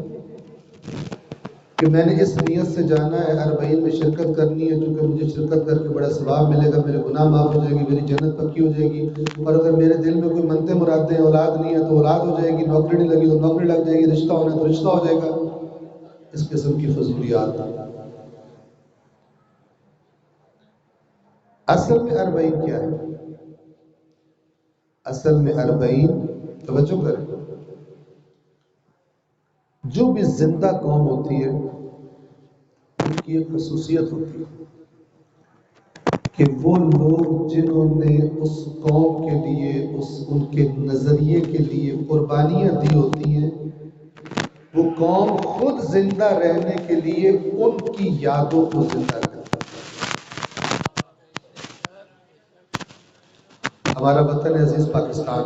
کہ میں نے اس نیت سے جانا ہے اربعین میں شرکت کرنی ہے، چونکہ مجھے شرکت کر کے بڑا ثواب ملے گا، میرے گناہ معاف ہو جائے گی، میری جنت پکی ہو جائے گی، اور اگر میرے دل میں کوئی منتیں مرادیں اولاد نہیں ہے تو اولاد ہو جائے گی، نوکری نہیں لگی تو نوکری لگ جائے گی، رشتہ ہونا تو رشتہ ہو جائے گا۔ اس قسم کی فضولیات۔ اصل میں اربعین کیا ہے؟ اصل میں اربعین، توجہ کریں، جو بھی زندہ قوم ہوتی ہے ان کی ایک خصوصیت ہوتی ہے کہ وہ لوگ جنہوں نے اس قوم کے لیے، ان کے نظریے کے لیے قربانیاں دی ہوتی ہیں، وہ قوم خود زندہ رہنے کے لیے ان کی یادوں کو زندہ رکھتی ہے۔ ہمارا وطن عزیز پاکستان،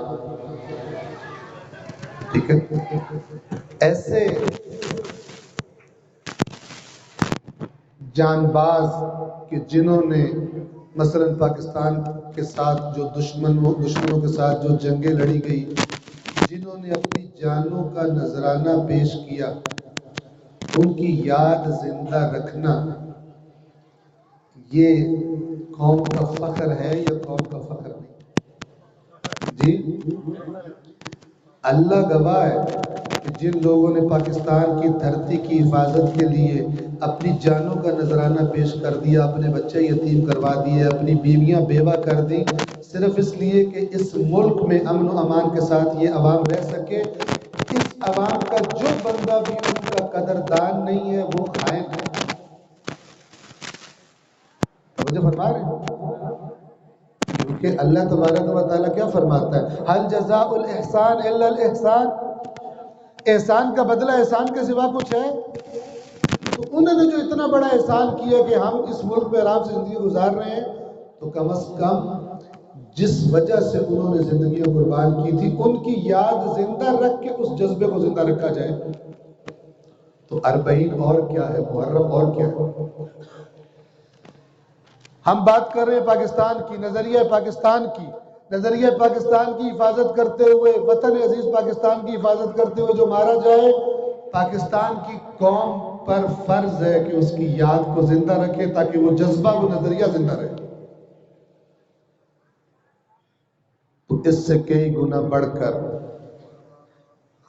ٹھیک ہے، ایسے جان باز کہ جنہوں نے مثلا پاکستان کے ساتھ جو دشمنوں کے ساتھ جو جنگیں لڑی گئی، جنہوں نے اپنی جانوں کا نذرانہ پیش کیا، ان کی یاد زندہ رکھنا یہ قوم کا فخر ہے یا قوم کا فخر نہیں؟ جی اللہ گواہ ہے کہ جن لوگوں نے پاکستان کی دھرتی کی حفاظت کے لیے اپنی جانوں کا نذرانہ پیش کر دیا، اپنے بچے یتیم کروا دیے، اپنی بیویاں بیوہ کر دی، صرف اس لیے کہ اس ملک میں امن و امان کے ساتھ یہ عوام رہ سکے، اس عوام کا جو بندہ بھی ان کا قدردان نہیں ہے وہ خائن ہے۔ مجھے فرما رہے ہیں؟ کیونکہ اللہ تبارک و تعالیٰ کیا فرماتا ہے؟ حل جزاء الاحسان الا الاحسان، احسان کا بدلہ احسان کے سوا کچھ ہے؟ تو انہوں نے جو اتنا بڑا احسان کیا کہ ہم اس ملک میں آرام سے زندگی گزار رہے ہیں، تو کم از کم جس وجہ سے انہوں نے زندگیاں قربان کی تھی ان کی یاد زندہ رکھ کے اس جذبے کو زندہ رکھا جائے۔ تو اربعین اور کیا ہے، محرم اور کیا ہے؟ ہم بات کر رہے ہیں پاکستان کی، نظریہ پاکستان کی، نظریہ پاکستان کی حفاظت کرتے ہوئے، وطن عزیز پاکستان کی حفاظت کرتے ہوئے جو مارا جائے، پاکستان کی قوم پر فرض ہے کہ اس کی یاد کو زندہ رکھے تاکہ وہ جذبہ، وہ نظریہ زندہ رہے۔ تو اس سے کئی گنا بڑھ کر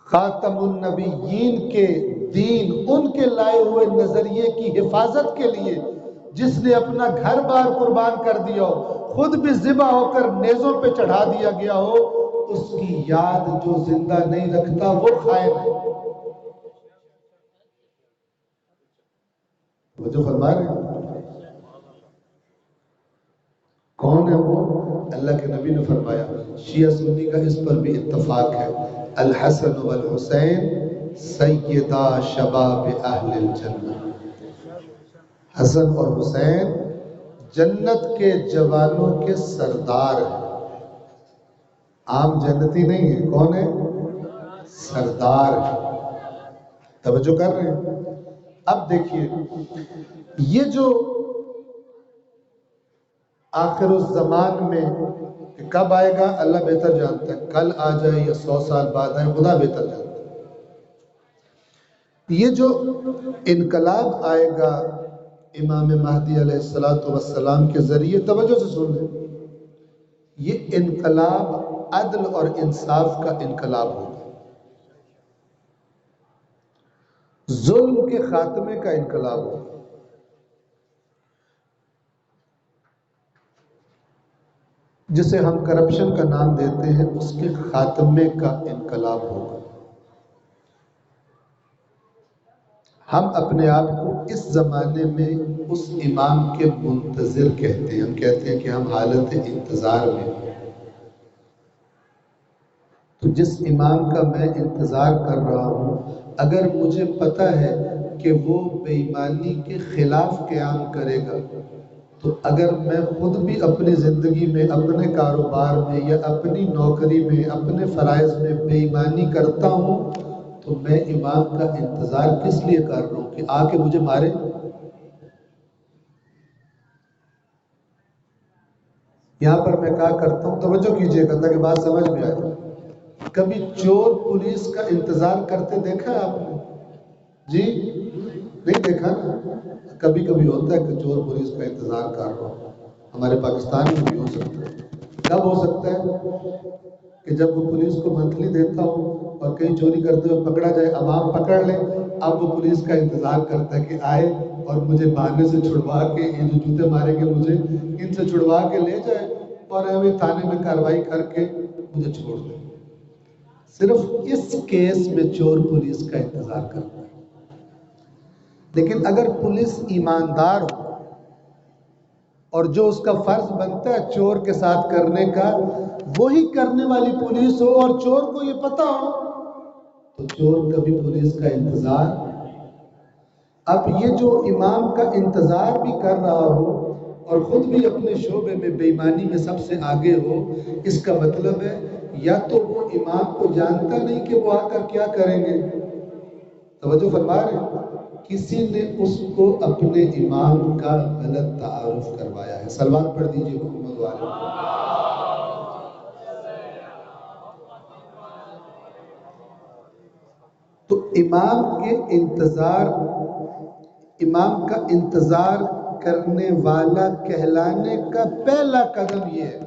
خاتم النبیین کے دین، ان کے لائے ہوئے نظریے کی حفاظت کے لیے جس نے اپنا گھر بار قربان کر دیا ہو، خود بھی ذبح ہو کر نیزوں پہ چڑھا دیا گیا ہو، اس کی یاد جو زندہ نہیں رکھتا وہ خائن ہے۔ وہ جو فرما رہے ہیں کون ہے وہ؟ اللہ کے نبی نے فرمایا، شیعہ سنی کا اس پر بھی اتفاق ہے، الحسن والحسین سیدہ شباب اہل الجنہ۔ حسن اور حسین جنت کے جوانوں کے سردار ہیں، عام جنتی نہیں ہے، کون ہے؟ سردار ہے۔ توجہ کر رہے ہیں؟ اب دیکھیے یہ جو آخر الزمان میں کہ کب آئے گا اللہ بہتر جانتا ہے، کل آ جائے یا 100 سال بعد آئے خدا بہتر جانتا ہے۔ یہ جو انقلاب آئے گا امام مہدی علیہ السلام کے ذریعے، توجہ سے سن لیں، یہ انقلاب عدل اور انصاف کا انقلاب ہوگا، ظلم کے خاتمے کا انقلاب ہوگا، جسے ہم کرپشن کا نام دیتے ہیں، اس کے خاتمے کا انقلاب ہوگا۔ ہم اپنے آپ کو اس زمانے میں اس امام کے منتظر کہتے ہیں، ہم کہتے ہیں کہ ہم حالت انتظار میں ہیں۔ تو جس امام کا میں انتظار کر رہا ہوں، اگر مجھے پتہ ہے کہ وہ بے ایمانی کے خلاف قیام کرے گا، تو اگر میں خود بھی اپنی زندگی میں، اپنے کاروبار میں یا اپنی نوکری میں، اپنے فرائض میں بے ایمانی کرتا ہوں، تو میں امام کا انتظار کس لیے کر رہا ہوں؟ کہ آ کے مجھے مارے؟ یہاں پر میں کہا کرتا ہوں، توجہ کیجئے گا تاکہ بات سمجھ میں آئے۔ کبھی چور پولیس کا انتظار کرتے دیکھا ہے آپ نے؟ جی نہیں دیکھا نا؟ کبھی کبھی ہوتا ہے کہ چور پولیس کا انتظار کر رہا ہوں، ہمارے پاکستان میں بھی ہو سکتا ہے۔ کب ہو سکتا ہے؟ کہ جب وہ پولیس کو منتھلی دیتا ہوں اور کہیں چوری کرتے ہوئے پکڑا جائے، عوام پکڑ لے، اب وہ پولیس کا انتظار کرتا ہے کہ آئے اور مجھے بہانے سے چھڑوا کے، یہ جو جوتے مارے گے مجھے، ان سے چھڑوا کے لے جائے اور ہمیں تھانے میں کارروائی کر کے مجھے چھوڑ دے۔ صرف اس کیس میں چور پولیس کا انتظار کرتا ہے۔ لیکن اگر پولیس ایماندار ہو اور جو اس کا فرض بنتا ہے چور کے ساتھ کرنے کا وہی کرنے والی پولیس ہو، اور چور کو یہ پتہ ہو، تو چور کبھی پولیس کا انتظار۔ اب یہ جو امام کا انتظار بھی کر رہا ہو اور خود بھی اپنے شعبے میں بے ایمانی میں سب سے آگے ہو، اس کا مطلب ہے یا تو وہ امام کو جانتا نہیں کہ وہ آ کر کیا کریں گے، توجہ فرما رہے ہیں، کسی نے اس کو اپنے امام کا غلط تعارف کروایا ہے۔ صلوات پڑھ دیجئے محمد والے۔ تو امام کا انتظار کرنے والا کہلانے کا پہلا قدم یہ ہے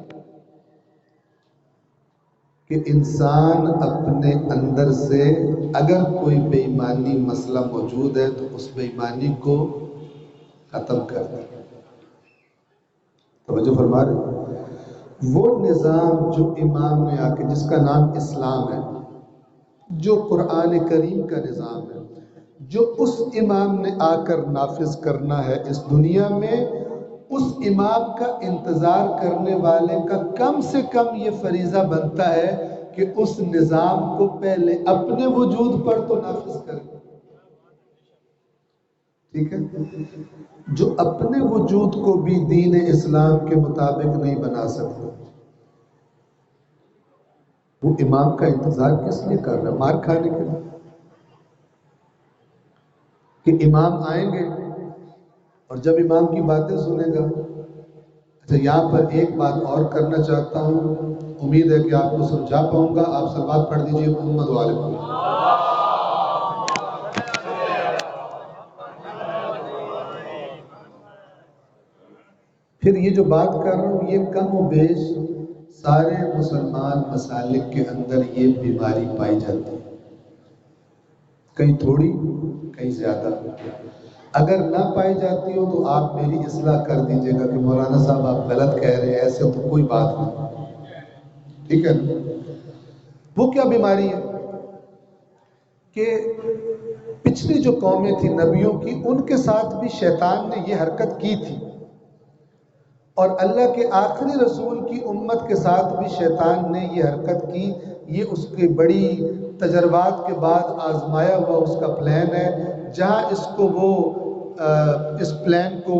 کہ انسان اپنے اندر سے اگر کوئی بے ایمانی مسئلہ موجود ہے تو اس بے ایمانی کو ختم کر دے۔ توجہ فرما رہے؟ وہ نظام جو امام نے آ کے، جس کا نام اسلام ہے، جو قرآن کریم کا نظام ہے، جو اس امام نے آ کر نافذ کرنا ہے اس دنیا میں، اس امام کا انتظار کرنے والے کا کم سے کم یہ فریضہ بنتا ہے کہ اس نظام کو پہلے اپنے وجود پر تو نافذ کرے۔ ٹھیک ہے؟ جو اپنے وجود کو بھی دین اسلام کے مطابق نہیں بنا سکتا، وہ امام کا انتظار کس لیے کر رہا ہے؟ مار کھانے کے لیے؟ کہ امام آئیں گے اور جب امام کی باتیں سنے گا۔ اچھا، یہاں پر ایک بات اور کرنا چاہتا ہوں، امید ہے کہ آپ کو سمجھا پاؤں گا۔ آپ صلوات پڑھ دیجئے محمد والے کو۔ پھر یہ جو بات کر رہا ہوں، یہ کم و بیش سارے مسلمان مسالک کے اندر یہ بیماری پائی جاتی ہے، کہیں تھوڑی کہیں زیادہ۔ اگر نہ پائی جاتی ہو تو آپ میری اصلاح کر دیجئے گا کہ مولانا صاحب آپ غلط کہہ رہے ہیں، ایسے تو کوئی بات نہیں، ٹھیک ہے نا؟ وہ کیا بیماری ہے کہ پچھلی جو قومیں تھیں نبیوں کی، ان کے ساتھ بھی شیطان نے یہ حرکت کی تھی، اور اللہ کے آخری رسول کی امت کے ساتھ بھی شیطان نے یہ حرکت کی۔ یہ اس کے بڑی تجربات کے بعد آزمایا ہوا اس کا پلان ہے۔ جہاں اس کو وہ اس پلان کو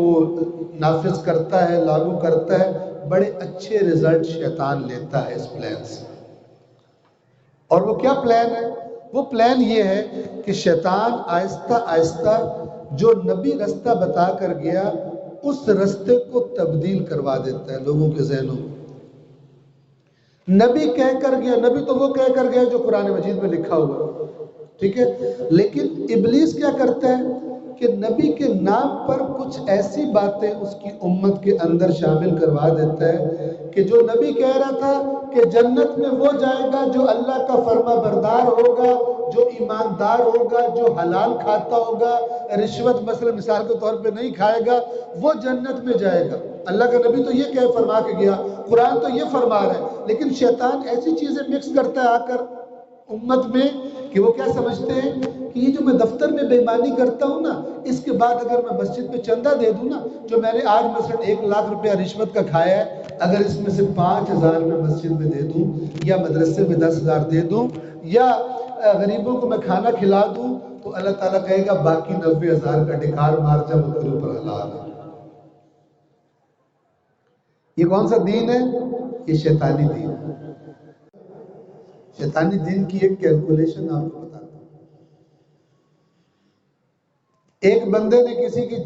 نافذ کرتا ہے، لاگو کرتا ہے، بڑے اچھے رزلٹ شیطان لیتا ہے اس پلان سے۔ اور وہ کیا پلان ہے؟ وہ پلان یہ ہے کہ شیطان آہستہ آہستہ جو نبی رستہ بتا کر گیا اس رستے کو تبدیل کروا دیتا ہے لوگوں کے ذہنوں میں۔ نبی کہہ کر گیا، نبی تو وہ کہہ کر گیا جو قرآن مجید میں لکھا ہوا ہے، ٹھیک ہے، لیکن ابلیس کیا کرتا ہے کہ نبی کے نام پر کچھ ایسی باتیں اس کی امت کے اندر شامل کروا دیتا ہے کہ جو نبی کہہ رہا تھا کہ جنت میں وہ جائے گا جو اللہ کا فرما بردار ہوگا، جو ایماندار ہوگا، جو حلال کھاتا ہوگا، رشوت مثال کے طور پہ نہیں کھائے گا، وہ جنت میں جائے گا۔ اللہ کا نبی تو یہ کہہ فرما کے گیا، قرآن تو یہ فرما رہا ہے، لیکن شیطان ایسی چیزیں مکس کرتا ہے آ کر امت میں کہ وہ کیا سمجھتے ہیں کہ یہ جو میں دفتر میں بے ایمانی کرتا ہوں نا، اس کے بعد اگر میں مسجد میں چندہ دے دوں نا، جو میں نے آج مثلا 1,00,000 روپیہ رشوت کا کھایا ہے، اگر اس میں سے 5,000 میں مسجد میں دے دوں یا مدرسے میں 10,000 دے دوں یا غریبوں کو میں کھانا کھلا دوں، تو اللہ تعالیٰ کہے گا باقی 90,000 کا ڈکار مار جا، وہ تیرے اوپر حلال ہے۔ یہ کون سا دین ہے؟ یہ شیطانی دین ہے۔ شیطانی دین کی ایک کیلکولیشن آپ کو بتاتا ہوں۔ ایک بندے نے کسی کی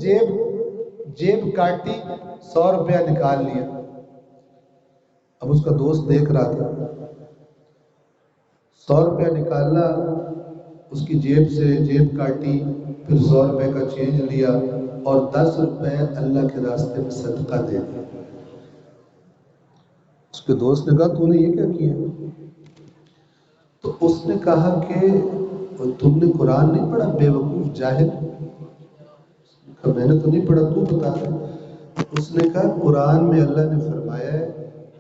جیب کاٹی، 100 روپیہ نکال لیا۔ اب اس کا دوست دیکھ رہا تھا، 100 روپیہ نکالنا، اس کی جیب سے جیب کاٹی، پھر 100 روپے کا چینج لیا اور 10 روپے اللہ کے راستے میں صدقہ دے دیا۔ اس کے دوست نے کہا تو نے یہ کیا کیا؟ تو اس نے کہا کہ تم نے قرآن نہیں پڑھا بے وقوف جاہل؟ میں نے تو نہیں پڑھا، تو بتا دے۔ اس نے کہا قرآن میں اللہ نے فرمایا ہے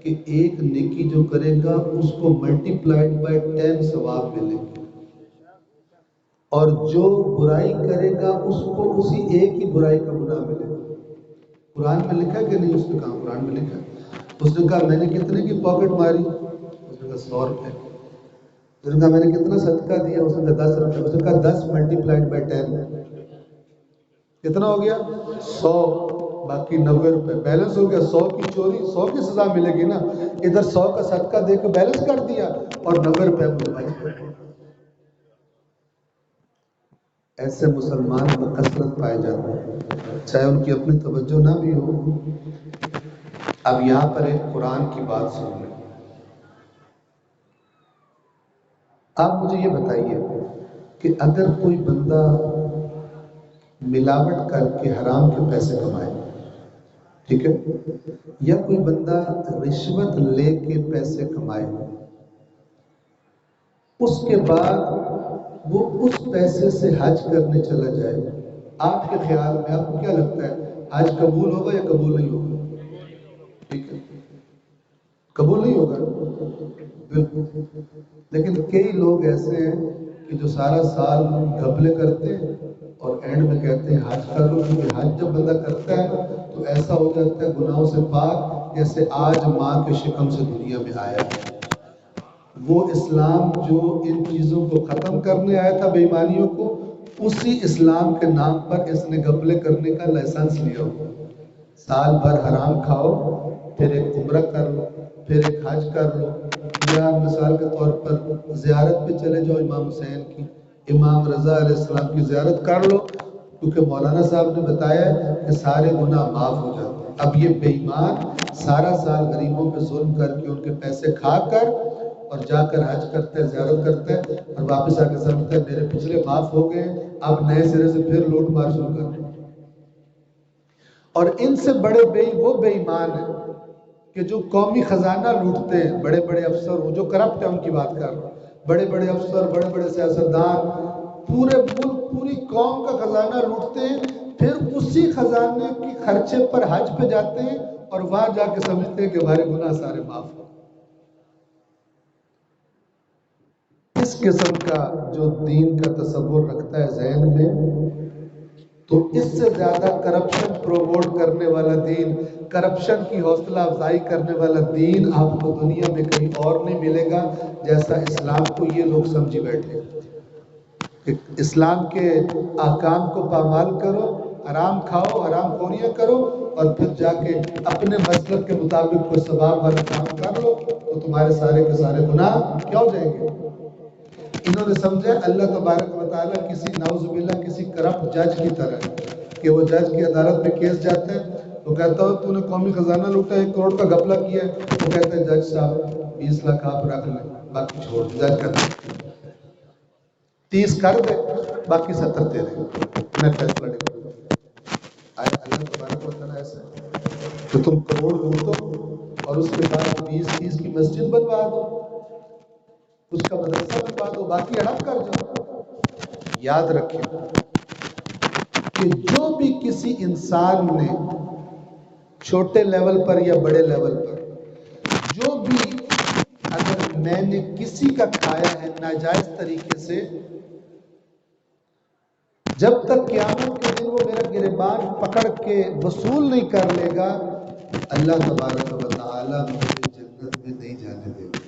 کہ ایک نیکی جو کرے گا اس کو ملٹیپلائڈ بائی 10 ثواب ملے گا، اور جو برائی کرے گا اس کو اسی ایک ہی برائی کا گناہ ملے گا۔ قرآن میں لکھا کہ نہیں؟ اس نے کہا قرآن میں لکھا۔ اس نے کہا میں نے کتنے کی پاکٹ ماری؟ اس نے کہا 100 روپے۔ اس نے کہا میں نے کتنا صدقہ دیا؟ اس نے کہا 10 روپے۔ اس نے کہا 10 ملٹیپلائڈ بائی 10 کتنا ہو گیا؟ 100، باقی 90 روپے بیلنس ہو گیا۔ 100 کی چوری 100 کی سزا ملے گی نا، ادھر 100 کا صدقہ دے کے بیلنس کر دیا اور 90 روپے مجھے بھائی۔ ایسے مسلمان بکثرت پائے جاتے ہیں، چاہے ان کی اپنی توجہ نہ بھی ہو۔ اب یہاں پر ایک قرآن کی بات سن لیں۔ آپ مجھے یہ بتائیے کہ اگر کوئی بندہ ملاوٹ کر کے حرام کے پیسے کمائے، ٹھیک ہے، یا کوئی بندہ رشوت لے کے پیسے کمائے، اس کے بعد وہ اس پیسے سے حج کرنے چلا جائے، آپ کے خیال میں آپ کو کیا لگتا ہے؟ حج قبول ہوگا یا قبول نہیں ہوگا؟ ٹھیک ہے، قبول نہیں ہوگا بالکل۔ لیکن کئی لوگ ایسے ہیں کہ جو سارا سال گھپلے کرتے ہیں اور اینڈ میں کہتے ہیں حج کر لو، کیونکہ حج جب بندہ کرتا ہے تو ایسا ہو جاتا ہے گناہوں سے پاک جیسے آج ماں کے شکم سے دنیا میں آیا۔ وہ اسلام جو ان چیزوں کو ختم کرنے آیا تھا بے ایمانیوں کو، اسی اسلام کے نام پر اس نے گھپلے کرنے کا لائسنس لیا ہو۔ سال بھر حرام کھاؤ، پھر ایک عمرہ کر لو، پھر ایک حج کر لو، یا مثال کے طور پر زیارت پہ چلے جاؤ امام حسین کی، امام رضا علیہ السلام کی زیارت کر لو، کیونکہ مولانا صاحب نے بتایا ہے کہ سارے گناہ معاف ہو جاتے ہیں۔ اب یہ بے ایمان سارا سال غریبوں پہ ظلم کر کے ان کے پیسے کھا کر اور جا کر حج کرتا ہے، زیارت کرتا ہے، اور واپس آ کے سمجھتا ہے میرے پچھلے معاف ہو گئے، اب نئے سرے سے پھر لوٹ مار شروع کر دیں۔ اور ان سے بڑے وہ بے ایمان ہیں کہ جو قومی خزانہ لوٹتے ہیں، بڑے بڑے افسر، وہ جو کرپٹ ہیں ان کی بات کر رہا ہوں، بڑے بڑے افسر، بڑے بڑے سیاستدان پورے ملک پوری قوم کا خزانہ لوٹتے ہیں، پھر اسی خزانے کی خرچے پر حج پہ جاتے ہیں اور وہاں جا کے سمجھتے ہیں کہ ہمارے گناہ سارے معاف ہو۔ اس قسم کا جو دین کا تصور رکھتا ہے ذہن میں، تو اس سے زیادہ کرپشن پروموٹ کرنے والا دین، کرپشن کی حوصلہ افزائی کرنے والا دین آپ کو دنیا میں کہیں اور نہیں ملے گا جیسا اسلام کو یہ لوگ سمجھی بیٹھے۔ اسلام کے احکام کو پامال کرو حرام کھاؤ، حرام خوریاں کرو، اور پھر جا کے اپنے مذہب کے مطابق کوئی ثواب والا کام کر لو تو تمہارے سارے کے سارے گناہ کیا ہو جائیں گے؟ انہوں نے سمجھا اللہ تبارک و تعالیٰ کسی نعوذ باللہ کسی کرپٹ جج کی طرح ہے کہ وہ جج کی عدالت میں کیس جاتا ہے تو کہتا ہو تو نے قومی خزانہ لوٹا 1 کروڑ کا گھپلہ کیا ہے، وہ کہتا ہے جج صاحب 20 لاکھ آپ رکھ لیں باقی چھوڑ دیں، جج کرتے 30 کر دے باقی 70 دے دیں، میں فیصلہ نہیں کروں۔ آیا اللہ تبارک و تعالیٰ ایسا ہے کہ تم کروڑ لوٹو اور اس کے بعد 20-30 کی مسجد بنوا دو، اس کا مدرسہ بنوا دو، باقی ہڑپ کر جاؤ۔ یاد رکھیں کہ جو بھی کسی انسان نے چھوٹے لیول پر یا بڑے لیول پر جو بھی اگر میں نے کسی کا کھایا ہے ناجائز طریقے سے، جب تک قیامت کے دن وہ میرا گریبان پکڑ کے وصول نہیں کر لے گا، اللہ تبارک و تعالیٰ مجھے جنت میں نہیں جانے دے گا،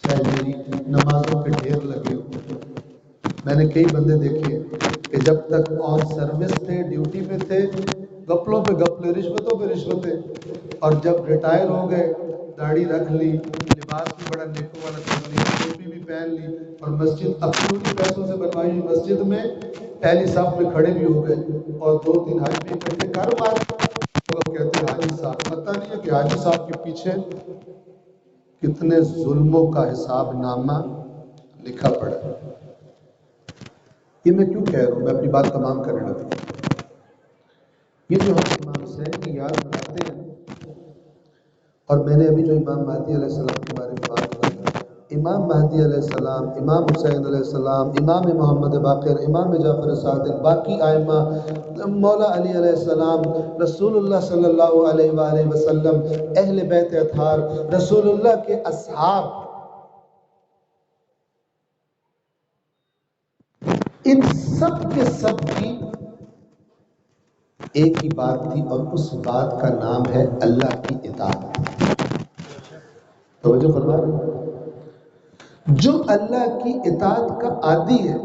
چاہے میری نمازوں کے ڈھیر لگے ہو۔ میں نے کئی بندے دیکھے کہ جب تک آن سروس تھے، ڈیوٹی پہ تھے، گپلوں پہ گپلے، رشوتوں پہ رشوتیں، اور جب ریٹائر ہو گئے داڑھی رکھ لی، لباس بھی بڑا نیکو والا کر لی، ٹوپی بھی پہن لی، اور مسجد اپنوں کے پیسوں سے بنوائی ہوئی مسجد میں پہلی صف میں کھڑے بھی ہو گئے اور 2-3 حاجی اکٹھے کر مارے، تو کہتے ہیں حاجی صاحب، پتہ نہیں ہے کہ حاجی صاحب کے پیچھے کتنے ظلموں کا حساب نامہ لکھا پڑا ہے۔ یہ میں کیوں کہہ رہا ہوں، میں اپنی بات تمام کرنے لگا۔ یہ جو ہم امام حسین کی یاد بناتے ہیں، اور میں نے ابھی جو امام مہدی علیہ السلام کے بارے میں بات کی، امام مہدی علیہ السلام، امام حسین علیہ السلام، امام محمد باقر، امام جعفر صادق، باقی ائمہ، مولا علی علیہ السلام، رسول اللہ صلی اللہ علیہ وآلہ وسلم، اہل بیت اطہار، رسول اللہ کے اصحاب، ان سب کے سب کی ایک ہی بات تھی، اور اس بات کا نام ہے اللہ کی اطاعت۔ توجہ فرما رہے ہیں؟ جو اللہ کی اطاعت کا عادی ہے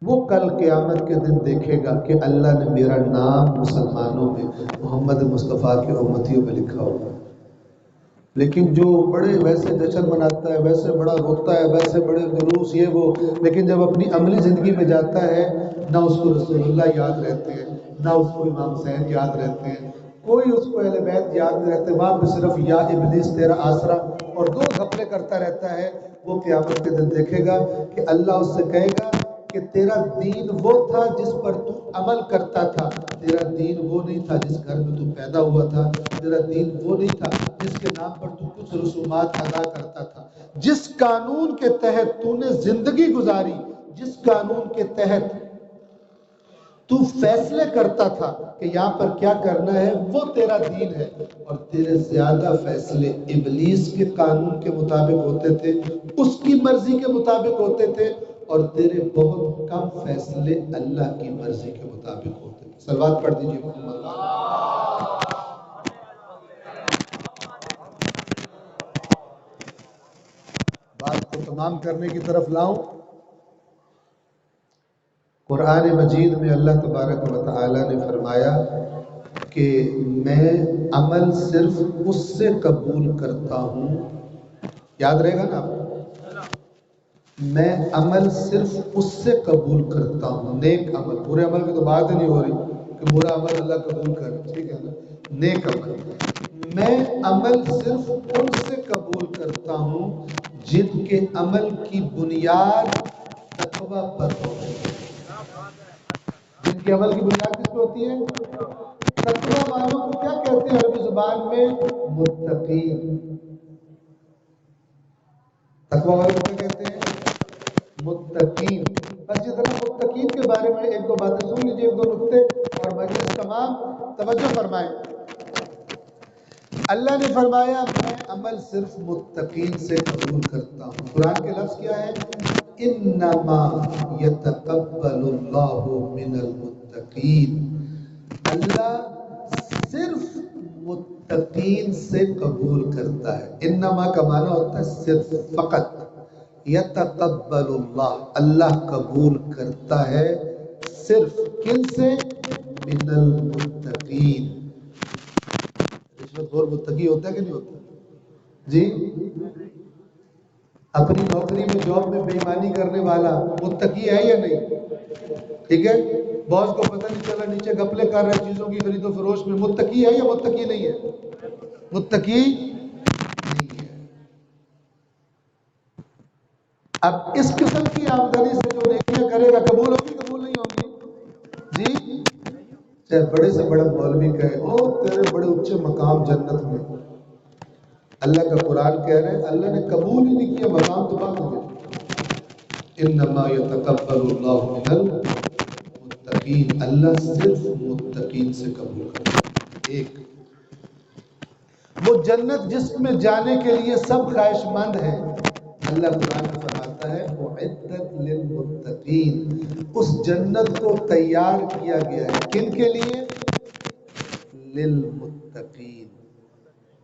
وہ کل قیامت کے دن دیکھے گا کہ اللہ نے میرا نام مسلمانوں میں محمد مصطفیٰ کے امتیوں میں لکھا ہوگا۔ لیکن جو بڑے ویسے جشن مناتا ہے، ویسے بڑا روتا ہے، ویسے بڑے جلوس یہ وہ، لیکن جب اپنی عملی زندگی میں جاتا ہے نہ اس کو رسول اللہ یاد رہتے ہیں، نہ اس کو امام حسین یاد رہتے ہیں، کوئی اس کو اہل بیت یاد نہیں رہتے، وہاں پہ صرف یا ابلیس تیرا آسرا اور 2 گھپلے کرتا رہتا ہے۔ وہ قیامت کے دن دیکھے گا کہ اللہ اس سے کہے گا کہ تیرا دین وہ تھا جس پر تو عمل کرتا تھا، تیرا دین وہ نہیں تھا جس گھر میں تو پیدا ہوا تھا، تیرا دین وہ نہیں تھا جس کے نام پر تو کچھ رسومات ادا کرتا تھا، جس قانون کے تحت تو نے زندگی گزاری، جس قانون کے تحت تو فیصلے کرتا تھا کہ یہاں پر کیا کرنا ہے، وہ تیرا دین ہے، اور تیرے زیادہ فیصلے ابلیس کے قانون کے مطابق ہوتے تھے، اس کی مرضی کے مطابق ہوتے تھے، اور تیرے بہت کم فیصلے اللہ کی مرضی کے مطابق ہوتے تھے۔ صلوات پڑھ دیجیے محمد۔ بات کو تمام کرنے کی طرف لاؤں، قرآن مجید میں اللہ تبارک و تعالی نے فرمایا کہ میں عمل صرف اس سے قبول کرتا ہوں، یاد رہے گا نا آپ، میں عمل صرف اس سے قبول کرتا ہوں، نیک عمل، برے عمل کی تو بات ہی نہیں ہو رہی کہ برا عمل اللہ قبول کرے، ٹھیک ہے نا، نیک عمل، میں عمل صرف ان سے قبول کرتا ہوں جن کے عمل کی بنیاد تقوی پر ہو، جن کے عمل کی بنیاد کس پہ ہوتی ہے؟ تقوی والوں کو کیا کہتے ہیں عربی زبان میں؟ متقین۔ تقوی والوں کو کیا کہتے ہیں؟ متقین۔ بس جتنا متقین کے بارے میں 1-2 باتیں سن لیجیے، 1-2 نکتے، اور مجلس تمام توجہ فرمائیں۔ اللہ نے فرمایا میں عمل صرف متقین سے قبول کرتا ہوں۔ قرآن کے لفظ کیا ہے؟ انما یتقبل اللہ من المتقین، اللہ صرف متقین سے قبول کرتا ہے۔ انما کا معنی ہوتا ہے صرف، فقط، یتقبل اللہ، اللہ قبول کرتا ہے صرف کن سے؟ من المتقین. رشوت خور متقی ہوتا ہے کہ نہیں ہوتا؟ جی اپنی نوکری میں جاب میں بے ایمانی کرنے والا متقی ہے یا نہیں؟ ٹھیک ہے، باس کو پتہ نہیں چلا نیچے گپلے کر رہا ہے چیزوں کی خرید و فروخت میں، متقی ہے یا متقی نہیں ہے؟ متقی نہیں ہے. اب اس قسم کی آمدنی سے جو نیکیاں کرے گا قبول ہوگی قبول نہیں ہوگی؟ جی چاہے بڑے سے بڑا مولوی کہے او تیرے بڑے اونچے مقام جنت میں، اللہ کا قرآن کہہ رہے ہیں اللہ نے قبول ہی نہیں کیا، مقام تو بات ہو گئی. انما یتقبل اللہ من المتقین، اللہ صرف متقین سے قبول کرتا ہے. ایک وہ جنت جس میں جانے کے لیے سب خواہش مند ہیں، اللہ قرآن میں فرماتا ہے اعدت للمتقین، اس جنت کو تیار کیا گیا ہے کن کے لیے؟ للمتقین،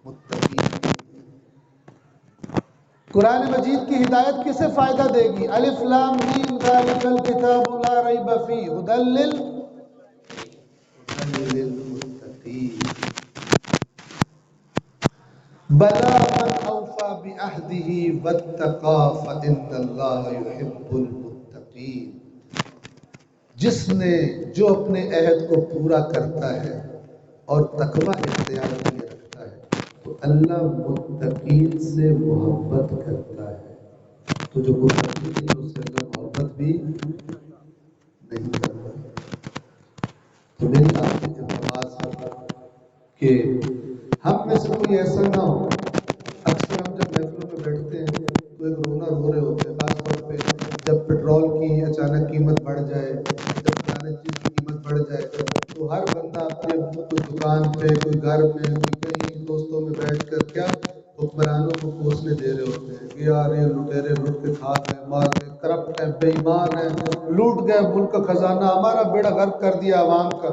متقین. قرآن مجید کی ہدایت کسے فائدہ دے گی؟ الف لام میم ذالک الکتاب لا ریب فیہ ھدی للمتقین. بلا من اوفى بعهده واتقى فإن الله يحب المتقین. جس نے جو اپنے عہد کو پورا کرتا ہے اور تقوی اختیار کیے رکھتا ہے تو اللہ متقین سے محبت کرتا ہے. تو جو متقی نہیں اس سے اللہ محبت بھی نہیں کرتا. تو میری آپ سے التماس ہے کہ ہم میں سے کوئی ایسا نہ ہو. اکثر ہم جب محفلوں میں بیٹھتے ہیں تو ایک رونا رو رہے ہوتے ہیں، خاص طور پہ جب پیٹرول کی اچانک قیمت بڑھ جائے، جب کھانے چیز کی قیمت بڑھ جائے تو ہر بندہ اپنے کوئی دکان پہ، کوئی گھر میں، کوئی کہیں دوستوں میں بیٹھ کر کیا حکمرانوں کو کوسنے دے رہے ہوتے ہیں کہ یار یہ لٹیرے لوٹ کے کھا گئے، مار گئے، کرپٹ ہیں، بے ایمان ہیں، لوٹ گئے ملک کا خزانہ، ہمارا بیڑا غرق کر دیا عوام کا.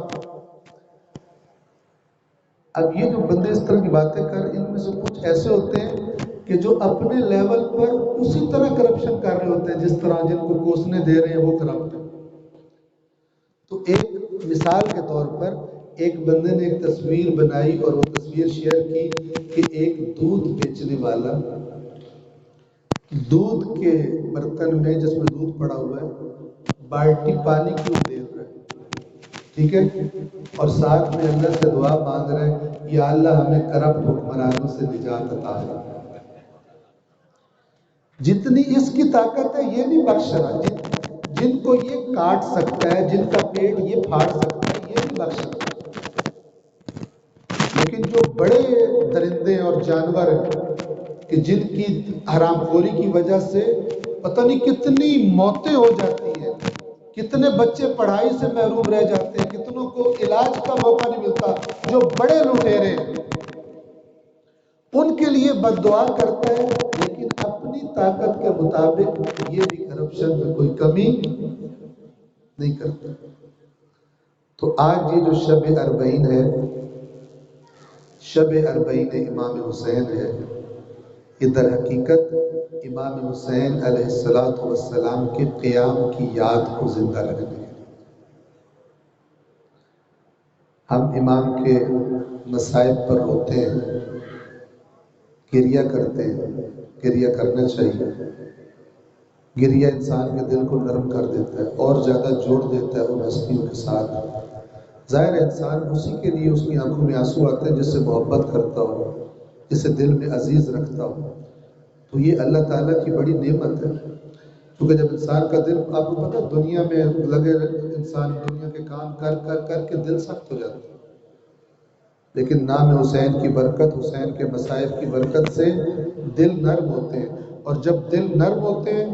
اب یہ جو بندے اس طرح کی باتیں کر، ان میں سے کچھ ایسے ہوتے ہیں کہ جو اپنے لیول پر اسی طرح کرپشن کر رہے ہوتے ہیں جس طرح جن کو کوسنے دے رہے ہیں وہ کرپٹ ہیں. تو ایک مثال کے طور پر ایک بندے نے ایک تصویر بنائی اور وہ تصویر شیئر کی کہ ایک دودھ بیچنے والا دودھ کے برتن میں جس میں دودھ پڑا ہوا ہے بالٹی پانی کیوں دے رہا ہے، ٹھیک ہے، اور ساتھ میں اللہ سے دعا مانگ رہے ہیں یا اللہ ہمیں کرپٹ حکمرانوں سے نجات عطا فرما. جتنی اس کی طاقت ہے یہ نہیں بخش رہا، جن کو یہ کاٹ سکتا ہے، جن کا پیٹ یہ پھاڑ سکتا ہے یہ نہیں بخش رہا. لیکن جو بڑے درندے اور جانور ہیں کہ جن کی حرام خوری کی وجہ سے پتہ نہیں کتنی موتیں ہو جاتی ہیں، کتنے بچے پڑھائی سے محروم رہ جاتے ہیں، کتنوں کو علاج کا موقع نہیں ملتا، جو بڑے لٹیرے ہیں ان کے لیے بد دعا کرتا ہے لیکن اپنی طاقت کے مطابق یہ بھی کرپشن میں کوئی کمی نہیں کرتا. تو آج یہ جو شب اربعین ہے، شب اربعین امام حسین ہے، یہ در حقیقت امام حسین علیہ السلام کے قیام کی یاد کو زندہ رکھنے ہے. ہم امام کے مصائب پر روتے ہیں، گریہ کرتے ہیں، گریہ کرنا چاہیے. گریہ انسان کے دل کو نرم کر دیتا ہے اور زیادہ جوڑ دیتا ہے ان ہستیوں کے ساتھ. ظاہر انسان اسی کے لیے اس کی آنکھوں میں آنسو آتے ہیں جس سے محبت کرتا ہو، جسے دل میں عزیز رکھتا ہو. تو یہ اللہ تعالیٰ کی بڑی نعمت ہے، کیونکہ جب انسان کا دل، آپ کو پتہ دنیا میں لگے انسان دنیا کے کام کر کر کر کے دل سخت ہو جاتا ہے، لیکن نام حسین کی برکت، حسین کے مصائب کی برکت سے دل نرم ہوتے ہیں، اور جب دل نرم ہوتے ہیں